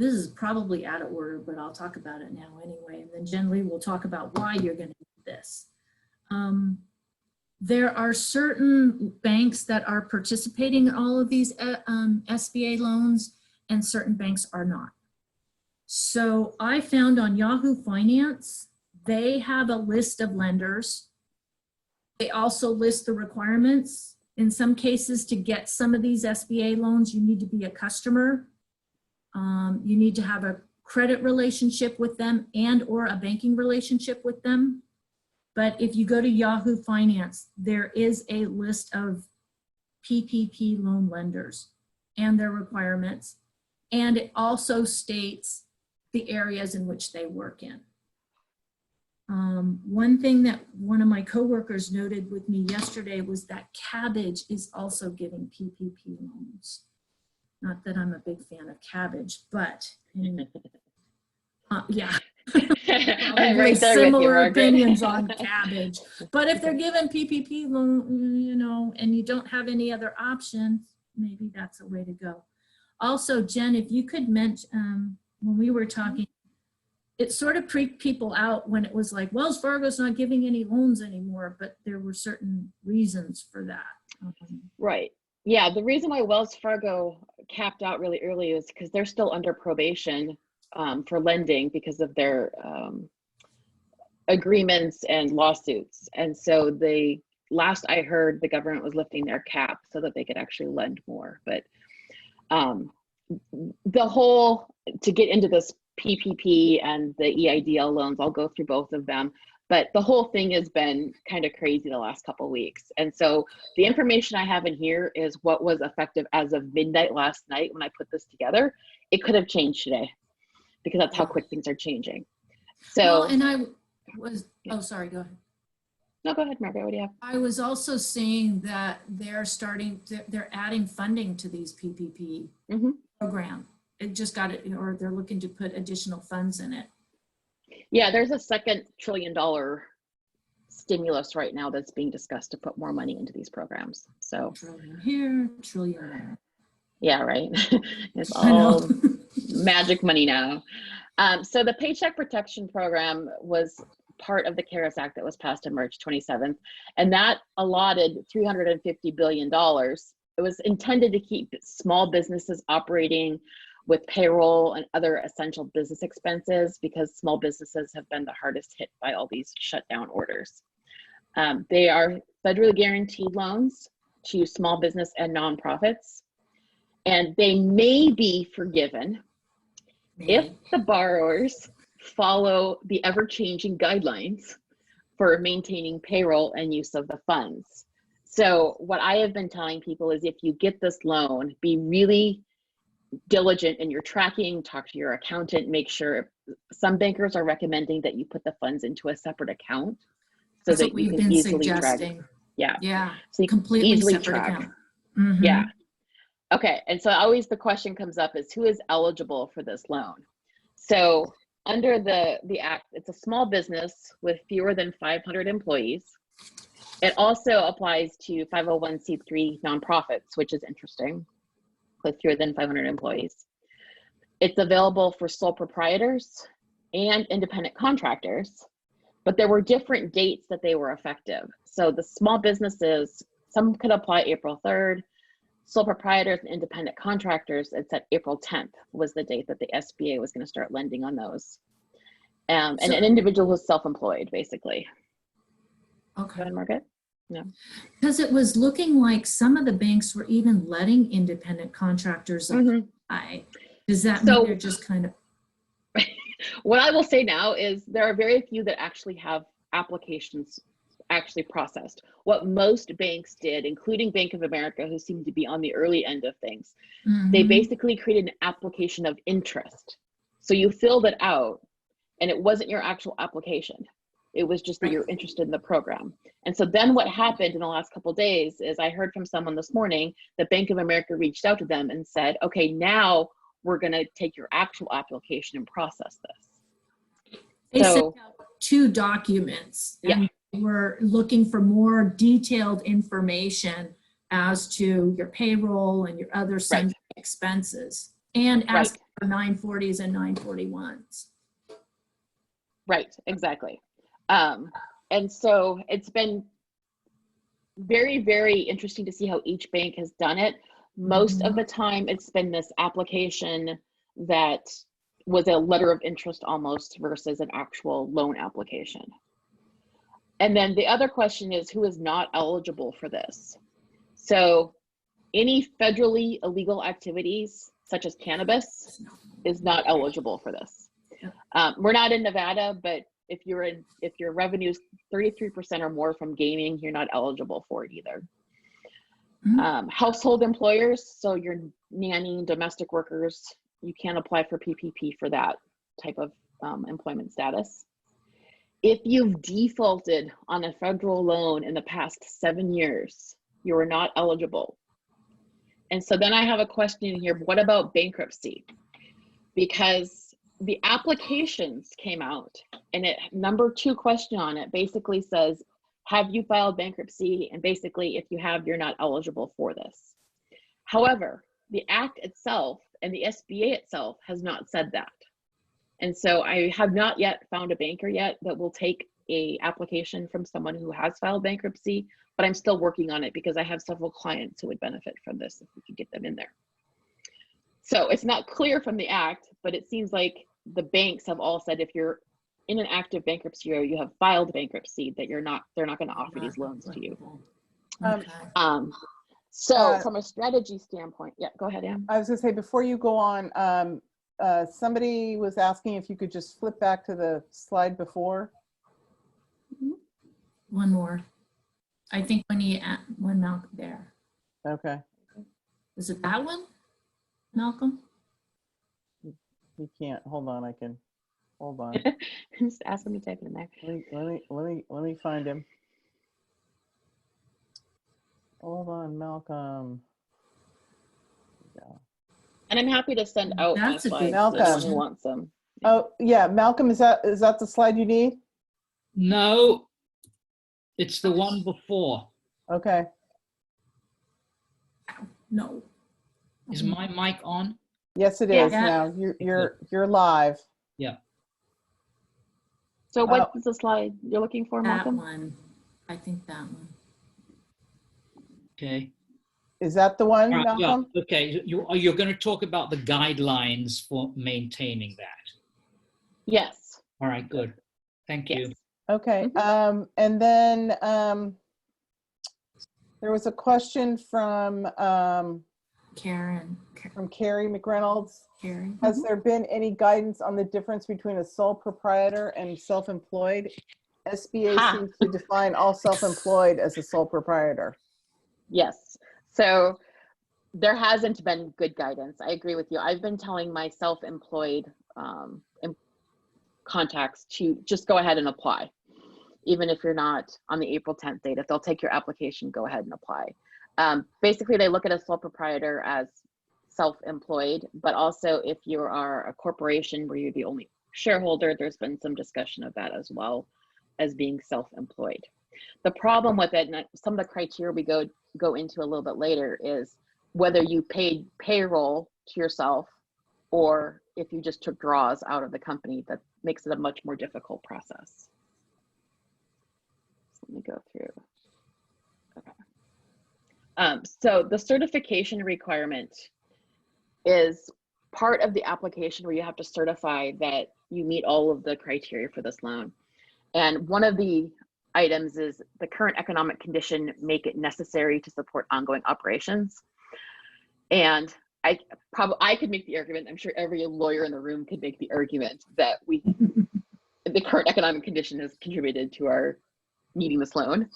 [SPEAKER 2] This is probably out of order, but I'll talk about it now anyway. And then generally we'll talk about why you're going to do this. There are certain banks that are participating in all of these SBA loans, and certain banks are not. So I found on Yahoo Finance, they have a list of lenders. They also list the requirements. In some cases, to get some of these SBA loans, you need to be a customer. You need to have a credit relationship with them and or a banking relationship with them. But if you go to Yahoo Finance, there is a list of PPP loan lenders and their requirements. And it also states the areas in which they work in. One thing that one of my coworkers noted with me yesterday was that Cabbage is also giving PPP loans. Not that I'm a big fan of Cabbage, but yeah.
[SPEAKER 3] I'm right there
[SPEAKER 2] Similar
[SPEAKER 3] with you,
[SPEAKER 2] opinions on Cabbage. But if they're given PPP loan, you know, and you don't have any other options, maybe that's a way to go. Also, Jen, if you could mention, when we were talking, it sort of freaked people out when it was like, Wells Fargo's not giving any loans anymore, but there were certain reasons for that.
[SPEAKER 3] Right. Yeah, the reason why Wells Fargo capped out really early is because they're still under probation for lending because of their agreements and lawsuits. And so they, last I heard, the government was lifting their cap so that they could actually lend more. But the whole, to get into this PPP and the EIDL loans, I'll go through both of them. But the whole thing has been kind of crazy the last couple of weeks. And so the information I have in here is what was effective as of midnight last night when I put this together. It could have changed today because that's how quick things are changing. So,
[SPEAKER 2] well, and I was, oh, sorry, go ahead.
[SPEAKER 3] No, go ahead, Margaret, what do you have?
[SPEAKER 2] I was also seeing that they're adding funding to these PPP program. It just got it, or they're looking to put additional funds in it.
[SPEAKER 3] Yeah, there's a $2 trillion stimulus right now that's being discussed to put more money into these programs. So
[SPEAKER 2] Trillion here, trillion there.
[SPEAKER 3] Yeah, right. It's all magic money now. So the Paycheck Protection Program was part of the CARES Act that was passed on March 27th, and that allotted $350 billion. It was intended to keep small businesses operating with payroll and other essential business expenses because small businesses have been the hardest hit by all these shutdown orders. They are federally guaranteed loans to small business and nonprofits, and they may be forgiven if the borrowers follow the ever-changing guidelines for maintaining payroll and use of the funds. So what I have been telling people is if you get this loan, be really diligent in your tracking, talk to your accountant, make sure. Some bankers are recommending that you put the funds into a separate account so
[SPEAKER 2] That's
[SPEAKER 3] that you can easily track. Yeah. So you
[SPEAKER 2] completely
[SPEAKER 3] easily
[SPEAKER 2] separate
[SPEAKER 3] track.
[SPEAKER 2] account.
[SPEAKER 3] Yeah. Okay, and so always the question comes up is who is eligible for this loan? So under the act, it's a small business with fewer than 500 employees. It also applies to 501c3 nonprofits, which is interesting, with fewer than 500 employees. It's available for sole proprietors and independent contractors, but there were different dates that they were effective. So the small businesses, some could apply April 3rd, sole proprietors and independent contractors, it's at April 10th was the date that the SBA was going to start lending on those. And an individual who's self-employed, basically.
[SPEAKER 2] Okay.
[SPEAKER 3] Go ahead, Margaret. Yeah.
[SPEAKER 2] Because it was looking like some of the banks were even letting independent contractors apply. Does that mean they're just kind of?
[SPEAKER 3] What I will say now is there are very few that actually have applications actually processed. What most banks did, including Bank of America, who seemed to be on the early end of things, they basically created an application of interest. So you filled it out and it wasn't your actual application. It was just that
[SPEAKER 2] Right.
[SPEAKER 3] you're interested in the program. And so then what happened in the last couple of days is I heard from someone this morning that Bank of America reached out to them and said, okay, now we're going to take your actual application and process this.
[SPEAKER 2] They
[SPEAKER 3] So-
[SPEAKER 2] sent out 2 documents.
[SPEAKER 3] Yeah.
[SPEAKER 2] And we're looking for more detailed information as to your payroll and your other sundry expenses. And asking for 940s and 941s.
[SPEAKER 3] Right, exactly. And so it's been very, very interesting to see how each bank has done it. Most of the time, it's been this application that was a letter of interest almost versus an actual loan application. And then the other question is, who is not eligible for this? So any federally illegal activities, such as cannabis, is not eligible for this. We're not in Nevada, but if your revenue is 33% or more from gaming, you're not eligible for it either. Household employers, so your nanny, domestic workers, you can't apply for PPP for that type of employment status. If you've defaulted on a federal loan in the past 7 years, you are not eligible. And so then I have a question here, what about bankruptcy? Because the applications came out and number 2 question on it basically says, have you filed bankruptcy? And basically, if you have, you're not eligible for this. However, the act itself and the SBA itself has not said that. And so I have not yet found a banker yet that will take a application from someone who has filed bankruptcy, but I'm still working on it because I have several clients who would benefit from this if we could get them in there. So it's not clear from the act, but it seems like the banks have all said if you're in an active bankruptcy or you have filed bankruptcy, that they're not going to offer these loans to you.
[SPEAKER 2] Okay.
[SPEAKER 3] So from a strategy standpoint, yeah, go ahead, Ann.
[SPEAKER 1] I was gonna say, before you go on, somebody was asking if you could just flip back to the slide before.
[SPEAKER 2] One more. I think when Malcolm there.
[SPEAKER 1] Okay,
[SPEAKER 2] Is it that one? Malcolm?
[SPEAKER 1] you can't, hold on, I can, hold on.
[SPEAKER 3] Just ask them to type it in there.
[SPEAKER 1] Let me find him. Hold on, Malcolm. Yeah.
[SPEAKER 3] And I'm happy to send out my
[SPEAKER 2] That's a
[SPEAKER 3] slides
[SPEAKER 2] good
[SPEAKER 3] to anyone
[SPEAKER 1] question.
[SPEAKER 3] who wants them.
[SPEAKER 1] Oh, yeah, Malcolm, is that the slide you need?
[SPEAKER 5] No, it's the one before.
[SPEAKER 1] Okay,
[SPEAKER 2] No.
[SPEAKER 5] Is my mic on?
[SPEAKER 1] yes, it
[SPEAKER 2] Yeah.
[SPEAKER 1] is now. You're live.
[SPEAKER 3] So what's the slide you're looking for,
[SPEAKER 2] That
[SPEAKER 3] Malcolm?
[SPEAKER 2] one. I think that one.
[SPEAKER 5] Okay.
[SPEAKER 1] Is that the one,
[SPEAKER 5] All right, yeah,
[SPEAKER 1] Malcolm?
[SPEAKER 5] okay, you're going to talk about the guidelines for maintaining that.
[SPEAKER 3] Yes.
[SPEAKER 5] All right, good. Thank you.
[SPEAKER 3] Yes.
[SPEAKER 1] Okay, and then there was a question from
[SPEAKER 2] Karen.
[SPEAKER 1] Carrie McReynolds.
[SPEAKER 2] Karen.
[SPEAKER 1] Has there been any guidance on the difference between a sole proprietor and self-employed? SBA seems to define all self-employed as a sole proprietor.
[SPEAKER 3] Yes. So there hasn't been good guidance. I agree with you. I've been telling my self-employed contacts to just go ahead and apply. Even if you're not on the April 10th date, if they'll take your application, go ahead and apply. Basically, they look at a sole proprietor as self-employed, but also if you are a corporation where you're the only shareholder, there's been some discussion of that as well as being self-employed. The problem with it, and some of the criteria we go into a little bit later, is whether you paid payroll to yourself or if you just took draws out of the company. That makes it a much more difficult process. So let me go through. Okay. So the certification requirement is part of the application where you have to certify that you meet all of the criteria for this loan. And one of the items is the current economic condition make it necessary to support ongoing operations. And I could make the argument, I'm sure every lawyer in the room could make the argument that the current economic condition has contributed to our needing this loan.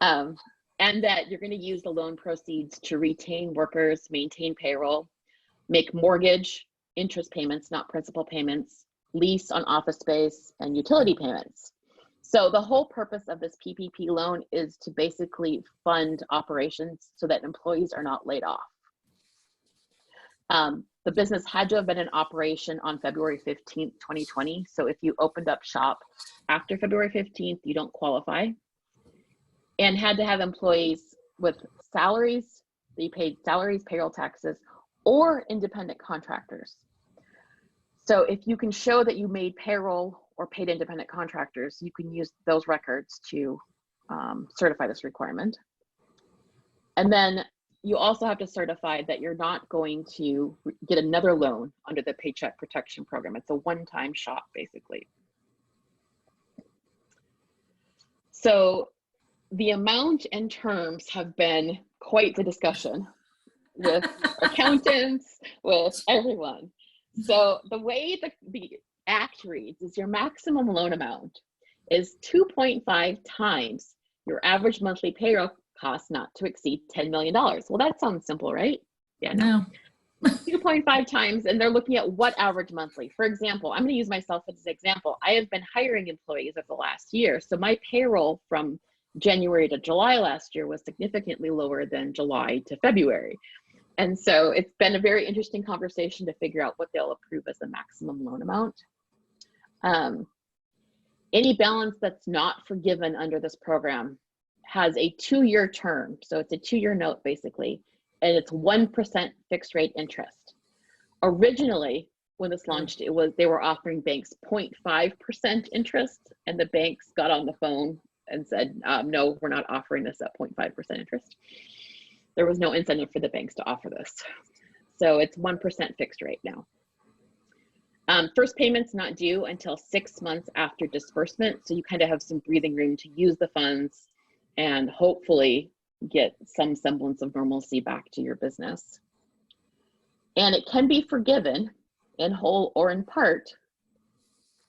[SPEAKER 3] And that you're going to use the loan proceeds to retain workers, maintain payroll, make mortgage interest payments, not principal payments, lease on office space, and utility payments. So the whole purpose of this PPP loan is to basically fund operations so that employees are not laid off. The business had to have been in operation on February 15th, 2020. So if you opened up shop after February 15th, you don't qualify. And had to have employees with salaries, they paid salaries, payroll taxes, or independent contractors. So if you can show that you made payroll or paid independent contractors, you can use those records to certify this requirement. And then you also have to certify that you're not going to get another loan under the Paycheck Protection Program. It's a one-time shot, basically. So the amount and terms have been quite the discussion with accountants, with everyone. So the way the act reads is your maximum loan amount is 2.5 times your average monthly payroll cost not to exceed $10 million. Well, that sounds simple, right? Yeah, no. 2.5 times, and they're looking at what average monthly. For example, I'm going to use myself as an example. I have been hiring employees over the last year, so my payroll from January to July last year was significantly lower than July to February. And so it's been a very interesting conversation to figure out what they'll approve as the maximum loan amount. Any balance that's not forgiven under this program has a 2-year term. So it's a 2-year note basically, and it's 1% fixed rate interest. Originally, when this launched, they were offering banks 0.5% interest, and the banks got on the phone and said, no, we're not offering this at 0.5% interest. There was no incentive for the banks to offer this. So it's 1% fixed rate now. First payment's not due until 6 months after disbursement. So you kind of have some breathing room to use the funds and hopefully get some semblance of normalcy back to your business. And it can be forgiven in whole or in part,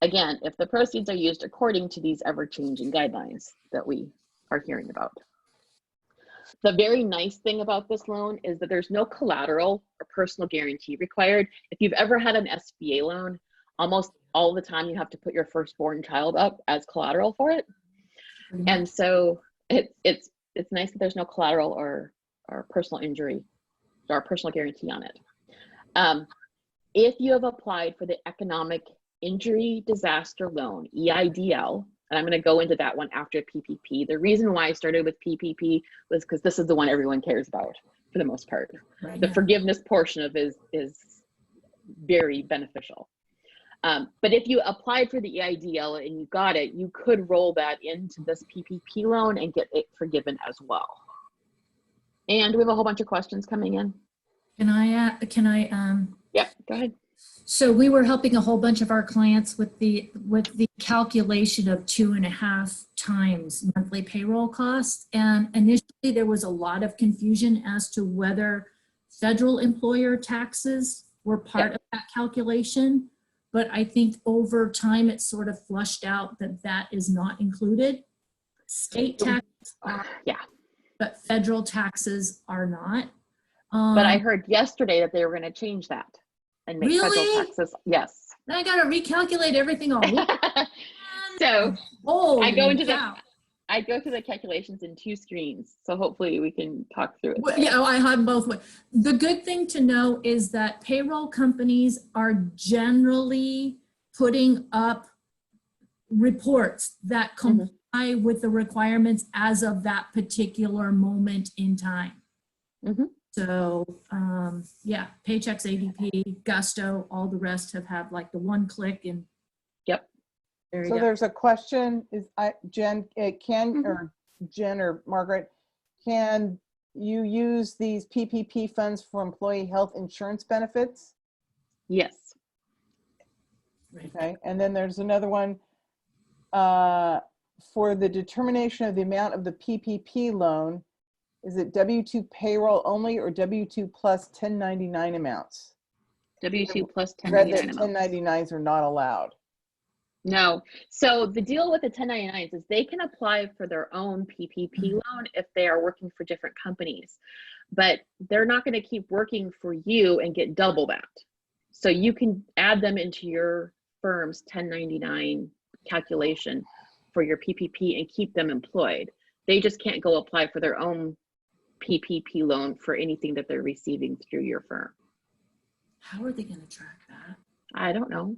[SPEAKER 3] again, if the proceeds are used according to these ever-changing guidelines that we are hearing about. The very nice thing about this loan is that there's no collateral or personal guarantee required. If you've ever had an SBA loan, almost all the time you have to put your firstborn child up as collateral for it. And so it's nice that there's no collateral or personal injury or personal guarantee on it. If you have applied for the Economic Injury Disaster Loan, EIDL, and I'm going to go into that one after PPP. The reason why I started with PPP was because this is the one everyone cares about for the most part. Right, the forgiveness portion of it is very beneficial. But if you applied for the EIDL and you got it, you could roll that into this PPP loan and get it forgiven as well. And we have a whole bunch of questions coming in.
[SPEAKER 2] Can I?
[SPEAKER 3] Yep, go ahead.
[SPEAKER 2] So we were helping a whole bunch of our clients with the calculation of 2.5 times monthly payroll costs. And initially there was a lot of confusion as to whether federal employer taxes were part of that calculation. But I think over time it sort of flushed out that that is not included. State taxes are, but federal taxes are not.
[SPEAKER 3] But I heard yesterday that they were going to change that and make federal taxes. Yes.
[SPEAKER 2] Then I got to recalculate everything all over.
[SPEAKER 3] So I go through the calculations in 2 screens. So hopefully we can talk through it.
[SPEAKER 2] Well, yeah, I have both ways. The good thing to know is that payroll companies are generally putting up reports that comply with the requirements as of that particular moment in time. So yeah, Paychex, ADP, Gusto, all the rest have like the one click and there you go.
[SPEAKER 1] There's a question, Jen, Jen or Margaret, can you use these PPP funds for employee health insurance benefits?
[SPEAKER 3] Yes.
[SPEAKER 1] Okay, and then there's another one, for the determination of the amount of the PPP loan, is it W-2 payroll only or W-2 plus 1099 amounts?
[SPEAKER 3] W-2 plus 1099
[SPEAKER 1] amounts. 1099s are not allowed.
[SPEAKER 3] No. So the deal with the 1099s is they can apply for their own PPP loan if they are working for different companies, but they're not going to keep working for you and get double that. So you can add them into your firm's 1099 calculation for your PPP and keep them employed. They just can't go apply for their own PPP loan for anything that they're receiving through your firm.
[SPEAKER 2] How are they going to track that?
[SPEAKER 3] I don't know.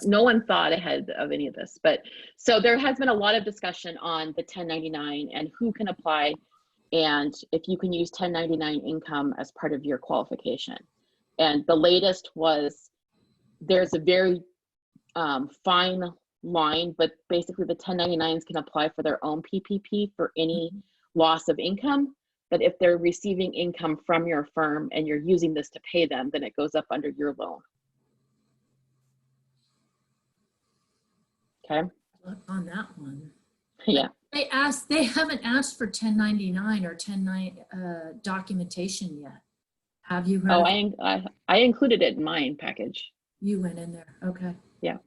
[SPEAKER 3] No one thought ahead of any of this, but so there has been a lot of discussion on the 1099 and who can apply, and if you can use 1099 income as part of your qualification. And the latest was, there's a very fine line, but basically the 1099s can apply for their own PPP for any loss of income. But if they're receiving income from your firm and you're using this to pay them, then it goes up under your loan. Okay.
[SPEAKER 2] Look on that one.
[SPEAKER 3] Yeah.
[SPEAKER 2] They haven't asked for 1099 or 1099 documentation yet. Have you heard?
[SPEAKER 3] Oh,
[SPEAKER 2] of
[SPEAKER 3] I included it in mine package.
[SPEAKER 2] You went in there. Okay.
[SPEAKER 3] Yeah.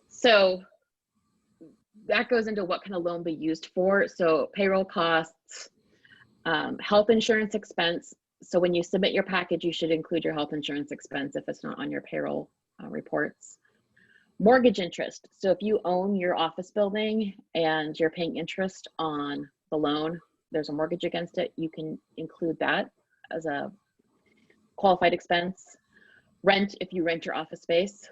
[SPEAKER 3] So that goes into what can a loan be used for. So payroll costs, health insurance expense. So when you submit your package, you should include your health insurance expense if it's not on your payroll reports. Mortgage interest. So if you own your office building and you're paying interest on the loan, there's a mortgage against it, you can include that as a qualified expense. Rent, if you rent your office space.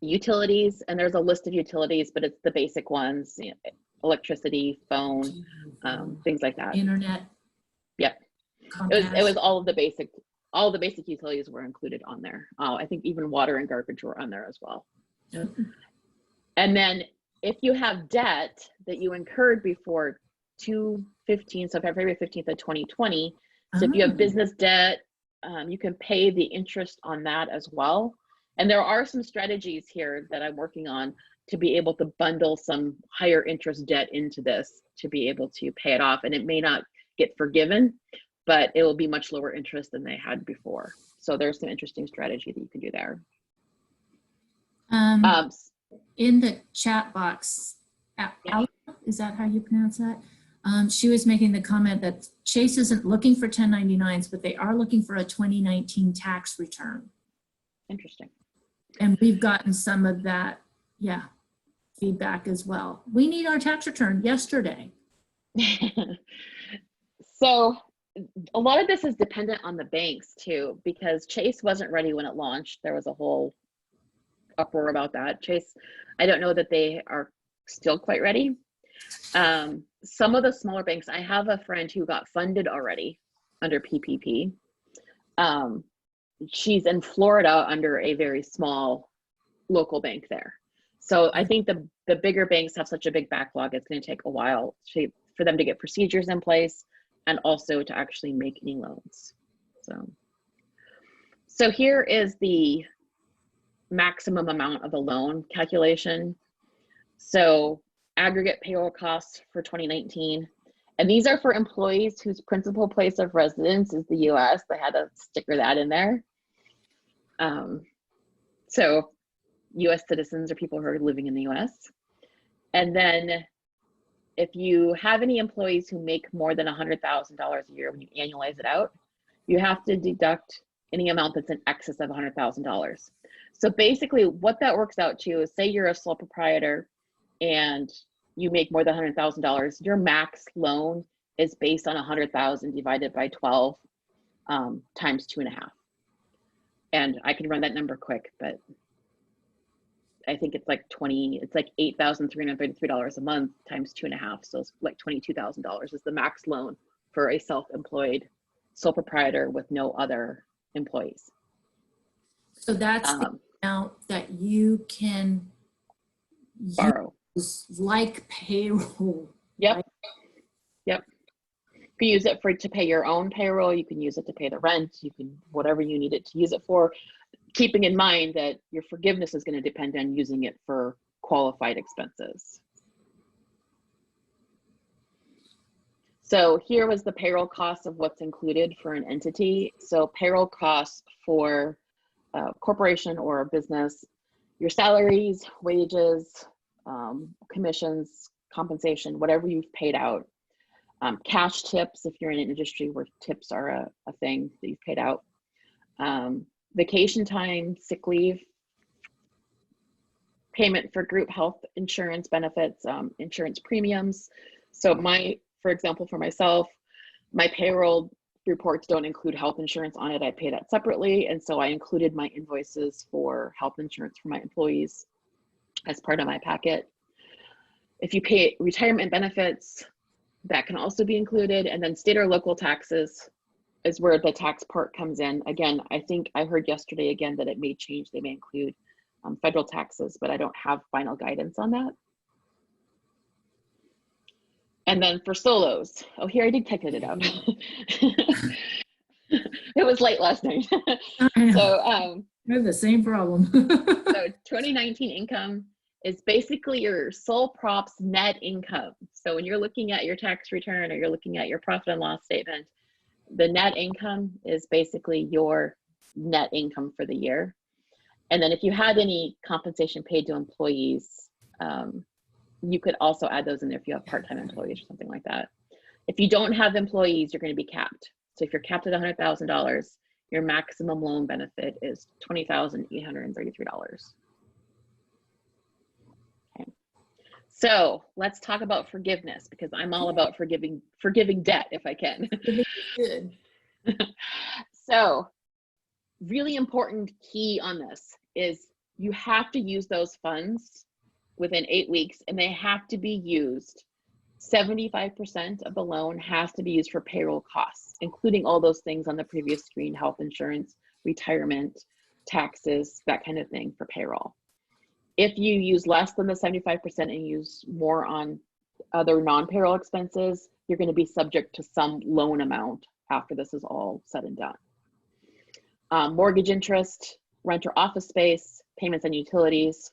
[SPEAKER 3] Utilities, and there's a list of utilities, but it's the basic ones, you know, electricity, phone, things like that.
[SPEAKER 2] Internet.
[SPEAKER 3] Yep.
[SPEAKER 2] Comcast.
[SPEAKER 3] It was all the basic utilities were included on there. I think even water and garbage were on there as well.
[SPEAKER 2] Yep.
[SPEAKER 3] And then if you have debt that you incurred before 2/15, so February 15th of 2020, so if you have business debt, you can pay the interest on that as well. And there are some strategies here that I'm working on to be able to bundle some higher interest debt into this to be able to pay it off. And it may not get forgiven, but it will be much lower interest than they had before. So there's some interesting strategy that you can do there.
[SPEAKER 2] In the chat box, Alma, is that how you pronounce that? She was making the comment that Chase isn't looking for 1099s, but they are looking for a 2019 tax return.
[SPEAKER 3] Interesting.
[SPEAKER 2] And we've gotten some of that, feedback as well. We need our tax return yesterday.
[SPEAKER 3] So a lot of this is dependent on the banks too, because Chase wasn't ready when it launched. There was a whole uproar about that. Chase, I don't know that they are still quite ready. Some of the smaller banks, I have a friend who got funded already under PPP. She's in Florida under a very small local bank there. So I think the bigger banks have such a big backlog, it's going to take a while for them to get procedures in place and also to actually make any loans. So here is the maximum amount of the loan calculation. So aggregate payroll costs for 2019. And these are for employees whose principal place of residence is the US. They had to sticker that in there. So US citizens are people who are living in the US. And then if you have any employees who make more than $100,000 a year, when you annualize it out, you have to deduct any amount that's in excess of $100,000. So basically what that works out to is, say you're a sole proprietor and you make more than $100,000, your max loan is based on 100,000 divided by 12 times 2.5. And I can run that number quick, but I think it's like $8,333 a month times 2.5. So it's like $22,000 is the max loan for a self-employed sole proprietor with no other employees.
[SPEAKER 2] So that's the amount that you can
[SPEAKER 3] borrow.
[SPEAKER 2] Like payroll.
[SPEAKER 3] Yep.
[SPEAKER 2] Right?
[SPEAKER 3] Yep. You can use it to pay your own payroll. You can use it to pay the rent. You can, whatever you need it to use it for, keeping in mind that your forgiveness is going to depend on using it for qualified expenses. So here was the payroll cost of what's included for an entity. So payroll costs for a corporation or a business, your salaries, wages, commissions, compensation, whatever you've paid out, cash tips if you're in an industry where tips are a thing that you've paid out, vacation time, sick leave, payment for group health insurance benefits, insurance premiums. So for example, for myself, my payroll reports don't include health insurance on it. I pay that separately. And so I included my invoices for health insurance for my employees as part of my packet. If you pay retirement benefits, that can also be included. And then state or local taxes is where the tax part comes in. Again, I think I heard yesterday again that it may change. They may include federal taxes, but I don't have final guidance on that. And then for solos, oh, here I did calculate it out. It was late last night. So
[SPEAKER 2] I have the same problem.
[SPEAKER 3] so 2019 income is basically your sole props net income. So when you're looking at your tax return or you're looking at your profit and loss statement, the net income is basically your net income for the year. And then if you had any compensation paid to employees, you could also add those in there if you have part-time employees or something like that. If you don't have employees, you're going to be capped. So if you're capped at $100,000, your maximum loan benefit is $20,833. Okay. So let's talk about forgiveness, because I'm all about forgiving debt if I can.
[SPEAKER 2] Good.
[SPEAKER 3] So really important key on this is you have to use those funds within 8 weeks, and they have to be used. 75% of the loan has to be used for payroll costs, including all those things on the previous screen: health insurance, retirement, taxes, that kind of thing for payroll. If you use less than the 75% and use more on other non-payroll expenses, you're going to be subject to some loan amount after this is all said and done. Mortgage interest, rent or office space, payments on utilities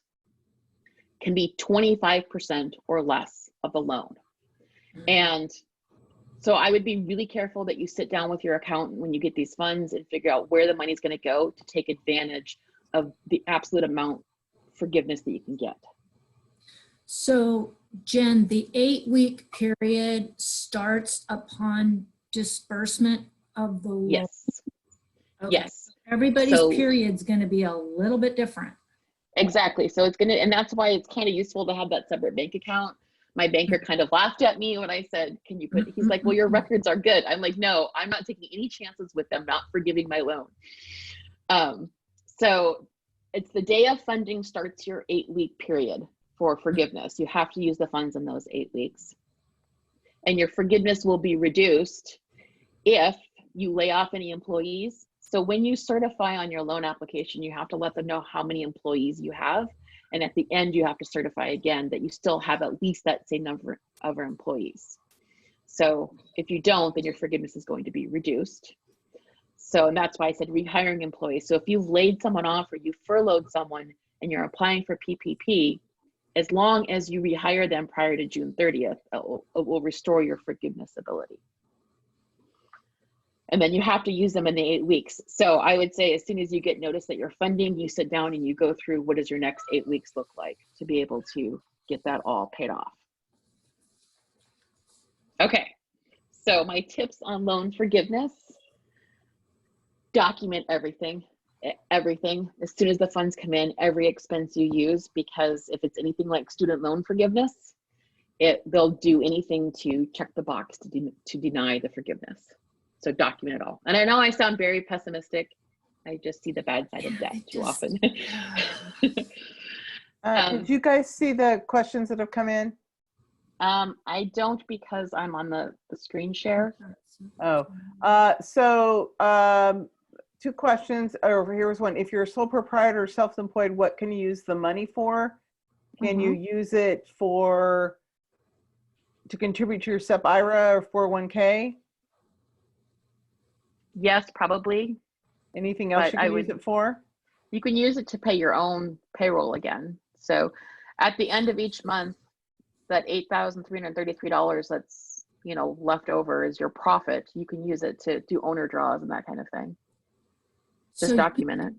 [SPEAKER 3] can be 25% or less of the loan. And so I would be really careful that you sit down with your accountant when you get these funds and figure out where the money's going to go to take advantage of the absolute amount forgiveness that you can get.
[SPEAKER 2] So Jen, the 8-week period starts upon disbursement of the loan.
[SPEAKER 3] Yes.
[SPEAKER 2] Okay.
[SPEAKER 3] Yes.
[SPEAKER 2] Everybody's
[SPEAKER 3] So-
[SPEAKER 2] period's going to be a little bit different.
[SPEAKER 3] Exactly. So it's going to, and that's why it's kind of useful to have that separate bank account. My banker kind of laughed at me when I said, can you put, he's like, well, your records are good. I'm like, no, I'm not taking any chances with them not forgiving my loan. So it's the day of funding starts your 8-week period for forgiveness. You have to use the funds in those 8 weeks. And your forgiveness will be reduced if you lay off any employees. So when you certify on your loan application, you have to let them know how many employees you have. And at the end, you have to certify again that you still have at least that same number of employees. So if you don't, then your forgiveness is going to be reduced. So, and that's why I said rehiring employees. So if you've laid someone off or you furloughed someone and you're applying for PPP, as long as you rehire them prior to June 30th, it will restore your forgiveness ability. And then you have to use them in the 8 weeks. So I would say as soon as you get notice that you're funding, you sit down and you go through what does your next 8 weeks look like to be able to get that all paid off. Okay, so my tips on loan forgiveness: document everything. As soon as the funds come in, every expense you use, because if it's anything like student loan forgiveness, they'll do anything to check the box to deny the forgiveness. So document it all. And I know I sound very pessimistic. I just see the bad side of debt too often.
[SPEAKER 1] Did you guys see the questions that have come in?
[SPEAKER 3] I don't, because I'm on the screen share.
[SPEAKER 1] Oh, so 2 questions. Over here was one. If you're a sole proprietor or self-employed, what can you use the money for? Can you use it to contribute to your SEP IRA or 401k?
[SPEAKER 3] Yes, probably.
[SPEAKER 1] Anything else you can use it for?
[SPEAKER 3] You can use it to pay your own payroll again. So at the end of each month, that $8,333 that's, left over is your profit. You can use it to do owner draws and that kind of thing. Just document it.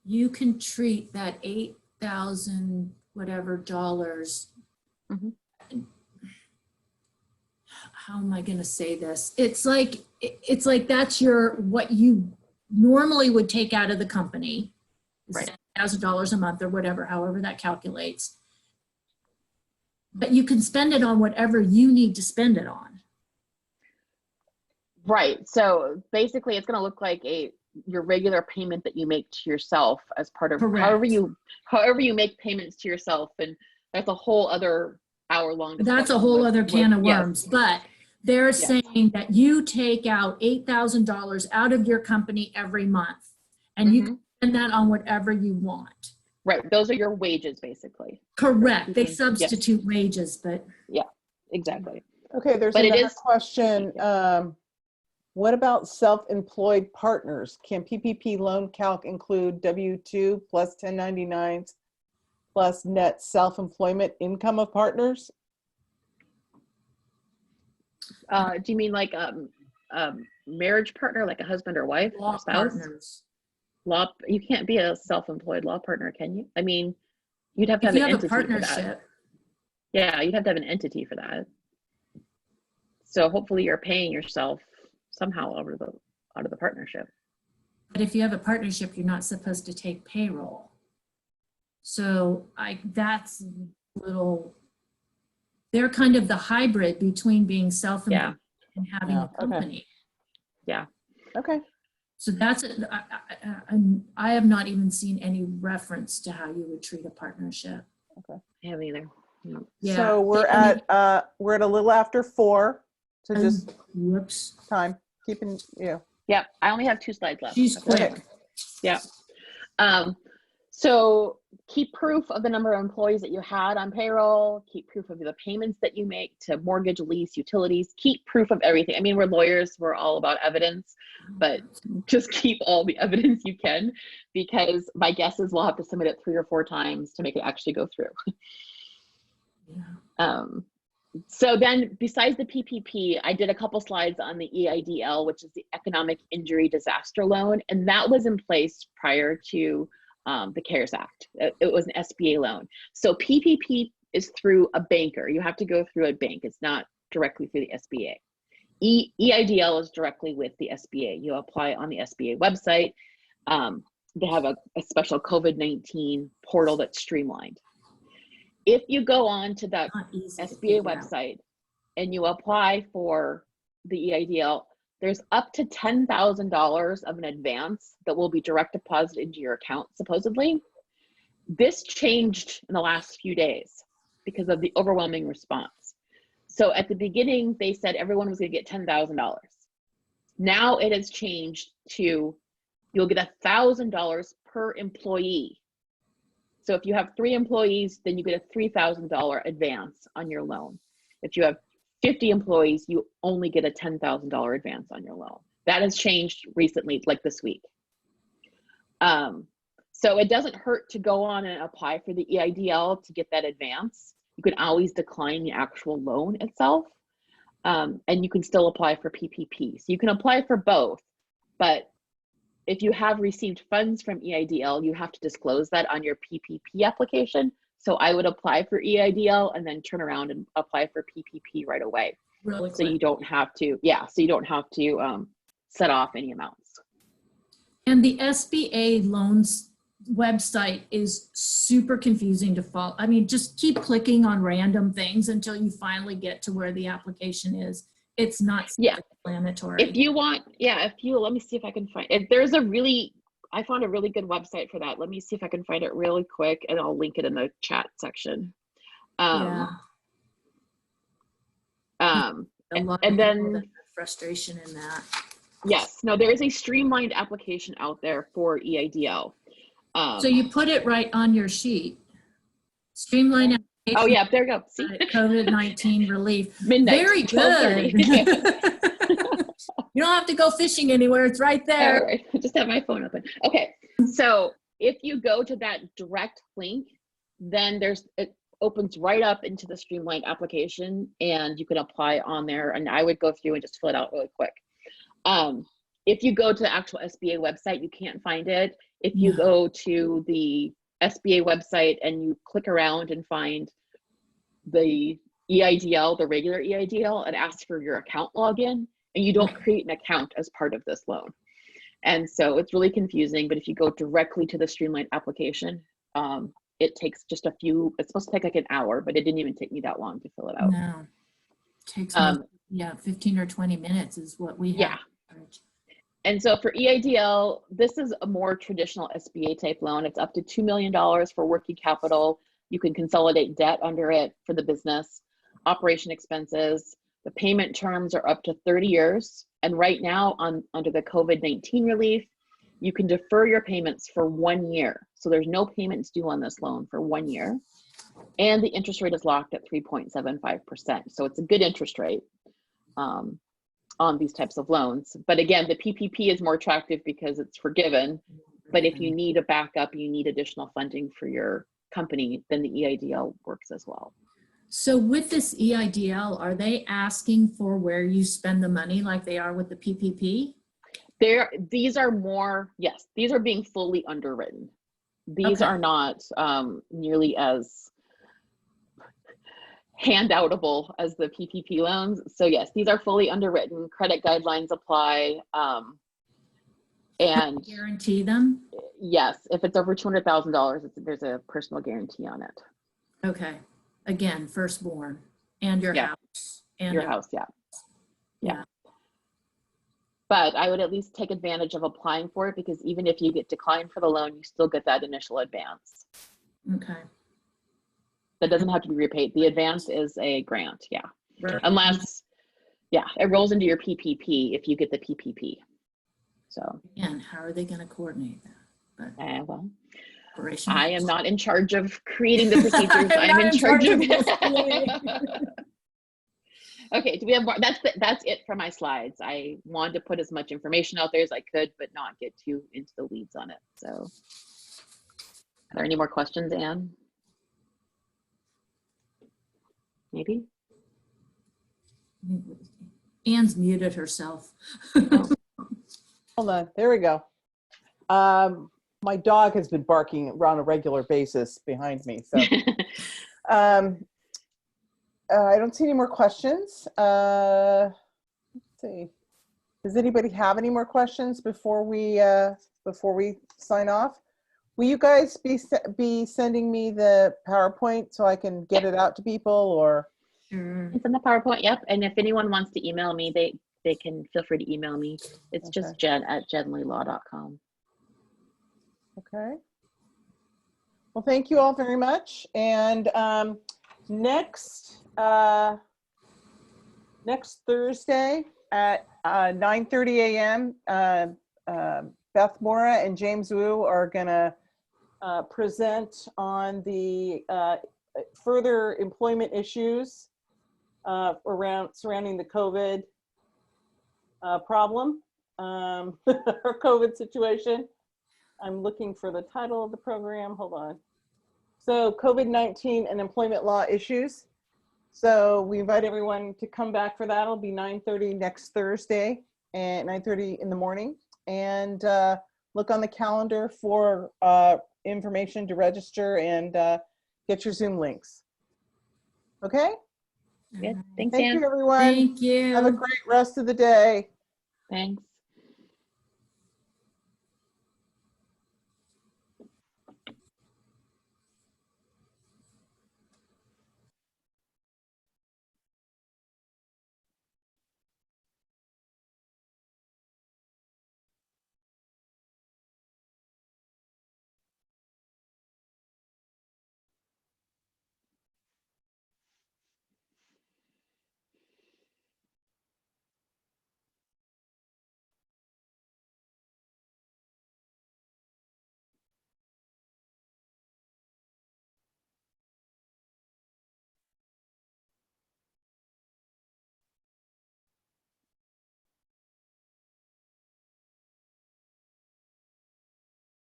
[SPEAKER 2] You can treat that 8,000 whatever dollars. How am I going to say this? It's like that's what you normally would take out of the company.
[SPEAKER 3] Right.
[SPEAKER 2] $1,000 a month or whatever, however that calculates. But you can spend it on whatever you need to spend it on.
[SPEAKER 3] Right. So basically, it's going to look like your regular payment that you make to yourself as part of
[SPEAKER 2] Correct.
[SPEAKER 3] however you make payments to yourself, and that's a whole other hour-long discussion.
[SPEAKER 2] That's a whole other can of
[SPEAKER 3] yes.
[SPEAKER 2] worms. But they're saying that you take out $8,000 out of your company every month, and you can spend that on whatever you want.
[SPEAKER 3] Right. Those are your wages, basically.
[SPEAKER 2] Correct. They substitute wages, but
[SPEAKER 3] yeah, exactly.
[SPEAKER 1] Okay, there's another question. What about self-employed partners? Can PPP loan calc include W-2 plus 1099s plus net self-employment income of partners?
[SPEAKER 3] Do you mean like marriage partner, like a husband or wife
[SPEAKER 2] law
[SPEAKER 3] or spouse?
[SPEAKER 2] partners.
[SPEAKER 3] Law, you can't be a self-employed law partner, can you? I mean, you'd have to
[SPEAKER 2] If
[SPEAKER 3] have
[SPEAKER 2] you
[SPEAKER 3] an
[SPEAKER 2] have a
[SPEAKER 3] entity for that.
[SPEAKER 2] partnership,
[SPEAKER 3] Yeah, you'd have to have an entity for that. So hopefully you're paying yourself somehow out of the partnership.
[SPEAKER 2] but if you have a partnership, you're not supposed to take payroll. So that's little, they're kind of the hybrid between being self-employed and having a company.
[SPEAKER 3] Yeah.
[SPEAKER 1] Okay.
[SPEAKER 2] So that's, I have not even seen any reference to how you would treat a partnership.
[SPEAKER 3] I haven't either. No.
[SPEAKER 2] Yeah.
[SPEAKER 1] So we're at a little after 4. So just
[SPEAKER 2] Whoops.
[SPEAKER 1] time, keeping,
[SPEAKER 3] Yeah, I only have 2 slides left.
[SPEAKER 2] She's
[SPEAKER 3] Okay.
[SPEAKER 2] quick.
[SPEAKER 3] Yeah. So keep proof of the number of employees that you had on payroll, keep proof of the payments that you make to mortgage, lease, utilities, keep proof of everything. I mean, we're lawyers, we're all about evidence, but just keep all the evidence you can, because my guess is we'll have to submit it 3 or 4 times to make it actually go through.
[SPEAKER 2] Yeah.
[SPEAKER 3] So then besides the PPP, I did a couple slides on the EIDL, which is the Economic Injury Disaster Loan. And that was in place prior to the CARES Act. It was an SBA loan. So PPP is through a banker. You have to go through a bank. It's not directly through the SBA. EIDL is directly with the SBA. You apply on the SBA website. They have a special COVID-19 portal that's streamlined. If you go on to that SBA website and you apply for the EIDL, there's up to $10,000 of an advance that will be direct deposited into your account, supposedly. This changed in the last few days because of the overwhelming response. So at the beginning, they said everyone was going to get $10,000. Now it has changed to you'll get $1,000 per employee. So if you have 3 employees, then you get a $3,000 advance on your loan. If you have 50 employees, you only get a $10,000 advance on your loan. That has changed recently, like this week. So it doesn't hurt to go on and apply for the EIDL to get that advance. You can always decline the actual loan itself, and you can still apply for PPP. So you can apply for both, but if you have received funds from EIDL, you have to disclose that on your PPP application. So I would apply for EIDL and then turn around and apply for PPP right away.
[SPEAKER 2] Really
[SPEAKER 3] so you don't have to, set off any amounts.
[SPEAKER 2] And the SBA loans website is super confusing to follow. I mean, just keep clicking on random things until you finally get to where the application is. It's not explanatory.
[SPEAKER 3] If you want, let me see if I can find, I found a really good website for that. Let me see if I can find it really quick and I'll link it in the chat section.
[SPEAKER 2] A lot
[SPEAKER 3] and then
[SPEAKER 2] frustration in that.
[SPEAKER 3] Yes, no, there is a streamlined application out there for EIDL.
[SPEAKER 2] So you put it right on your sheet. Streamlined application.
[SPEAKER 3] Oh yeah, there you go. See?
[SPEAKER 2] COVID-19 relief.
[SPEAKER 3] Midnight.
[SPEAKER 2] Very good. You don't have to go fishing anywhere. It's right there.
[SPEAKER 3] All right. I just have my phone open. Okay. So if you go to that direct link, then it opens right up into the streamlined application and you can apply on there. And I would go through and just fill it out really quick. If you go to the actual SBA website, you can't find it. If you go to the SBA website and you click around and find the EIDL, the regular EIDL, and ask for your account login, and you don't create an account as part of this loan. And so it's really confusing, but if you go directly to the streamlined application, it takes just it's supposed to take like an hour, but it didn't even take me that long to fill it out.
[SPEAKER 2] No, takes me, 15 or 20 minutes is what we have.
[SPEAKER 3] Yeah. And so for EIDL, this is a more traditional SBA type loan. It's up to $2 million for working capital. You can consolidate debt under it for the business, operation expenses. The payment terms are up to 30 years. And right now under the COVID-19 relief, you can defer your payments for 1 year. So there's no payments due on this loan for 1 year. And the interest rate is locked at 3.75%. So it's a good interest rate on these types of loans. But again, the PPP is more attractive because it's forgiven. But if you need a backup, you need additional funding for your company, then the EIDL works as well.
[SPEAKER 2] So with this EIDL, are they asking for where you spend the money like they are with the PPP?
[SPEAKER 3] These are more, yes, these are being fully underwritten. These are not nearly as handoutable as the PPP loans. So yes, these are fully underwritten. Credit guidelines apply. And
[SPEAKER 2] guarantee them?
[SPEAKER 3] Yes, if it's over $200,000, there's a personal guarantee on it.
[SPEAKER 2] Okay. Again, firstborn and your house. And
[SPEAKER 3] your house, yeah. But I would at least take advantage of applying for it, because even if you get declined for the loan, you still get that initial advance.
[SPEAKER 2] Okay.
[SPEAKER 3] That doesn't have to be repaid. The advance is a grant,
[SPEAKER 2] Right.
[SPEAKER 3] Unless, it rolls into your PPP if you get the PPP. So.
[SPEAKER 2] And how are they going to coordinate that? But,
[SPEAKER 3] well,
[SPEAKER 2] operation.
[SPEAKER 3] I am not in charge of creating the procedures. I'm in charge of Okay, do we have more? That's it for my slides. I wanted to put as much information out there as I could, but not get too into the weeds on it. So, are there any more questions, Anne? Maybe?
[SPEAKER 2] Anne's muted herself.
[SPEAKER 1] Hold on, there we go. My dog has been barking on a regular basis behind me, so. I don't see any more questions. Let's see. Does anybody have any more questions before we sign off? Will you guys be sending me the PowerPoint so I can get it out to people, or?
[SPEAKER 3] It's in the PowerPoint, yep. And if anyone wants to email me, they can feel free to email me. It's just jen@jenleylaw.com.
[SPEAKER 1] Okay. Well, thank you all very much. And next Thursday at 9:30 a.m., Beth Mora and James Wu are gonna present on the further employment issues surrounding the COVID problem, or COVID situation. I'm looking for the title of the program. Hold on. So COVID-19 and employment law issues. So we invite everyone to come back for that. It'll be 9:30 next Thursday at 9:30 in the morning. And look on the calendar for information to register and get your Zoom links. Okay?
[SPEAKER 3] Good. Thanks,
[SPEAKER 1] Thank
[SPEAKER 3] Anne.
[SPEAKER 1] you, everyone.
[SPEAKER 2] Thank you.
[SPEAKER 1] Have a great rest of the day.
[SPEAKER 3] Thanks.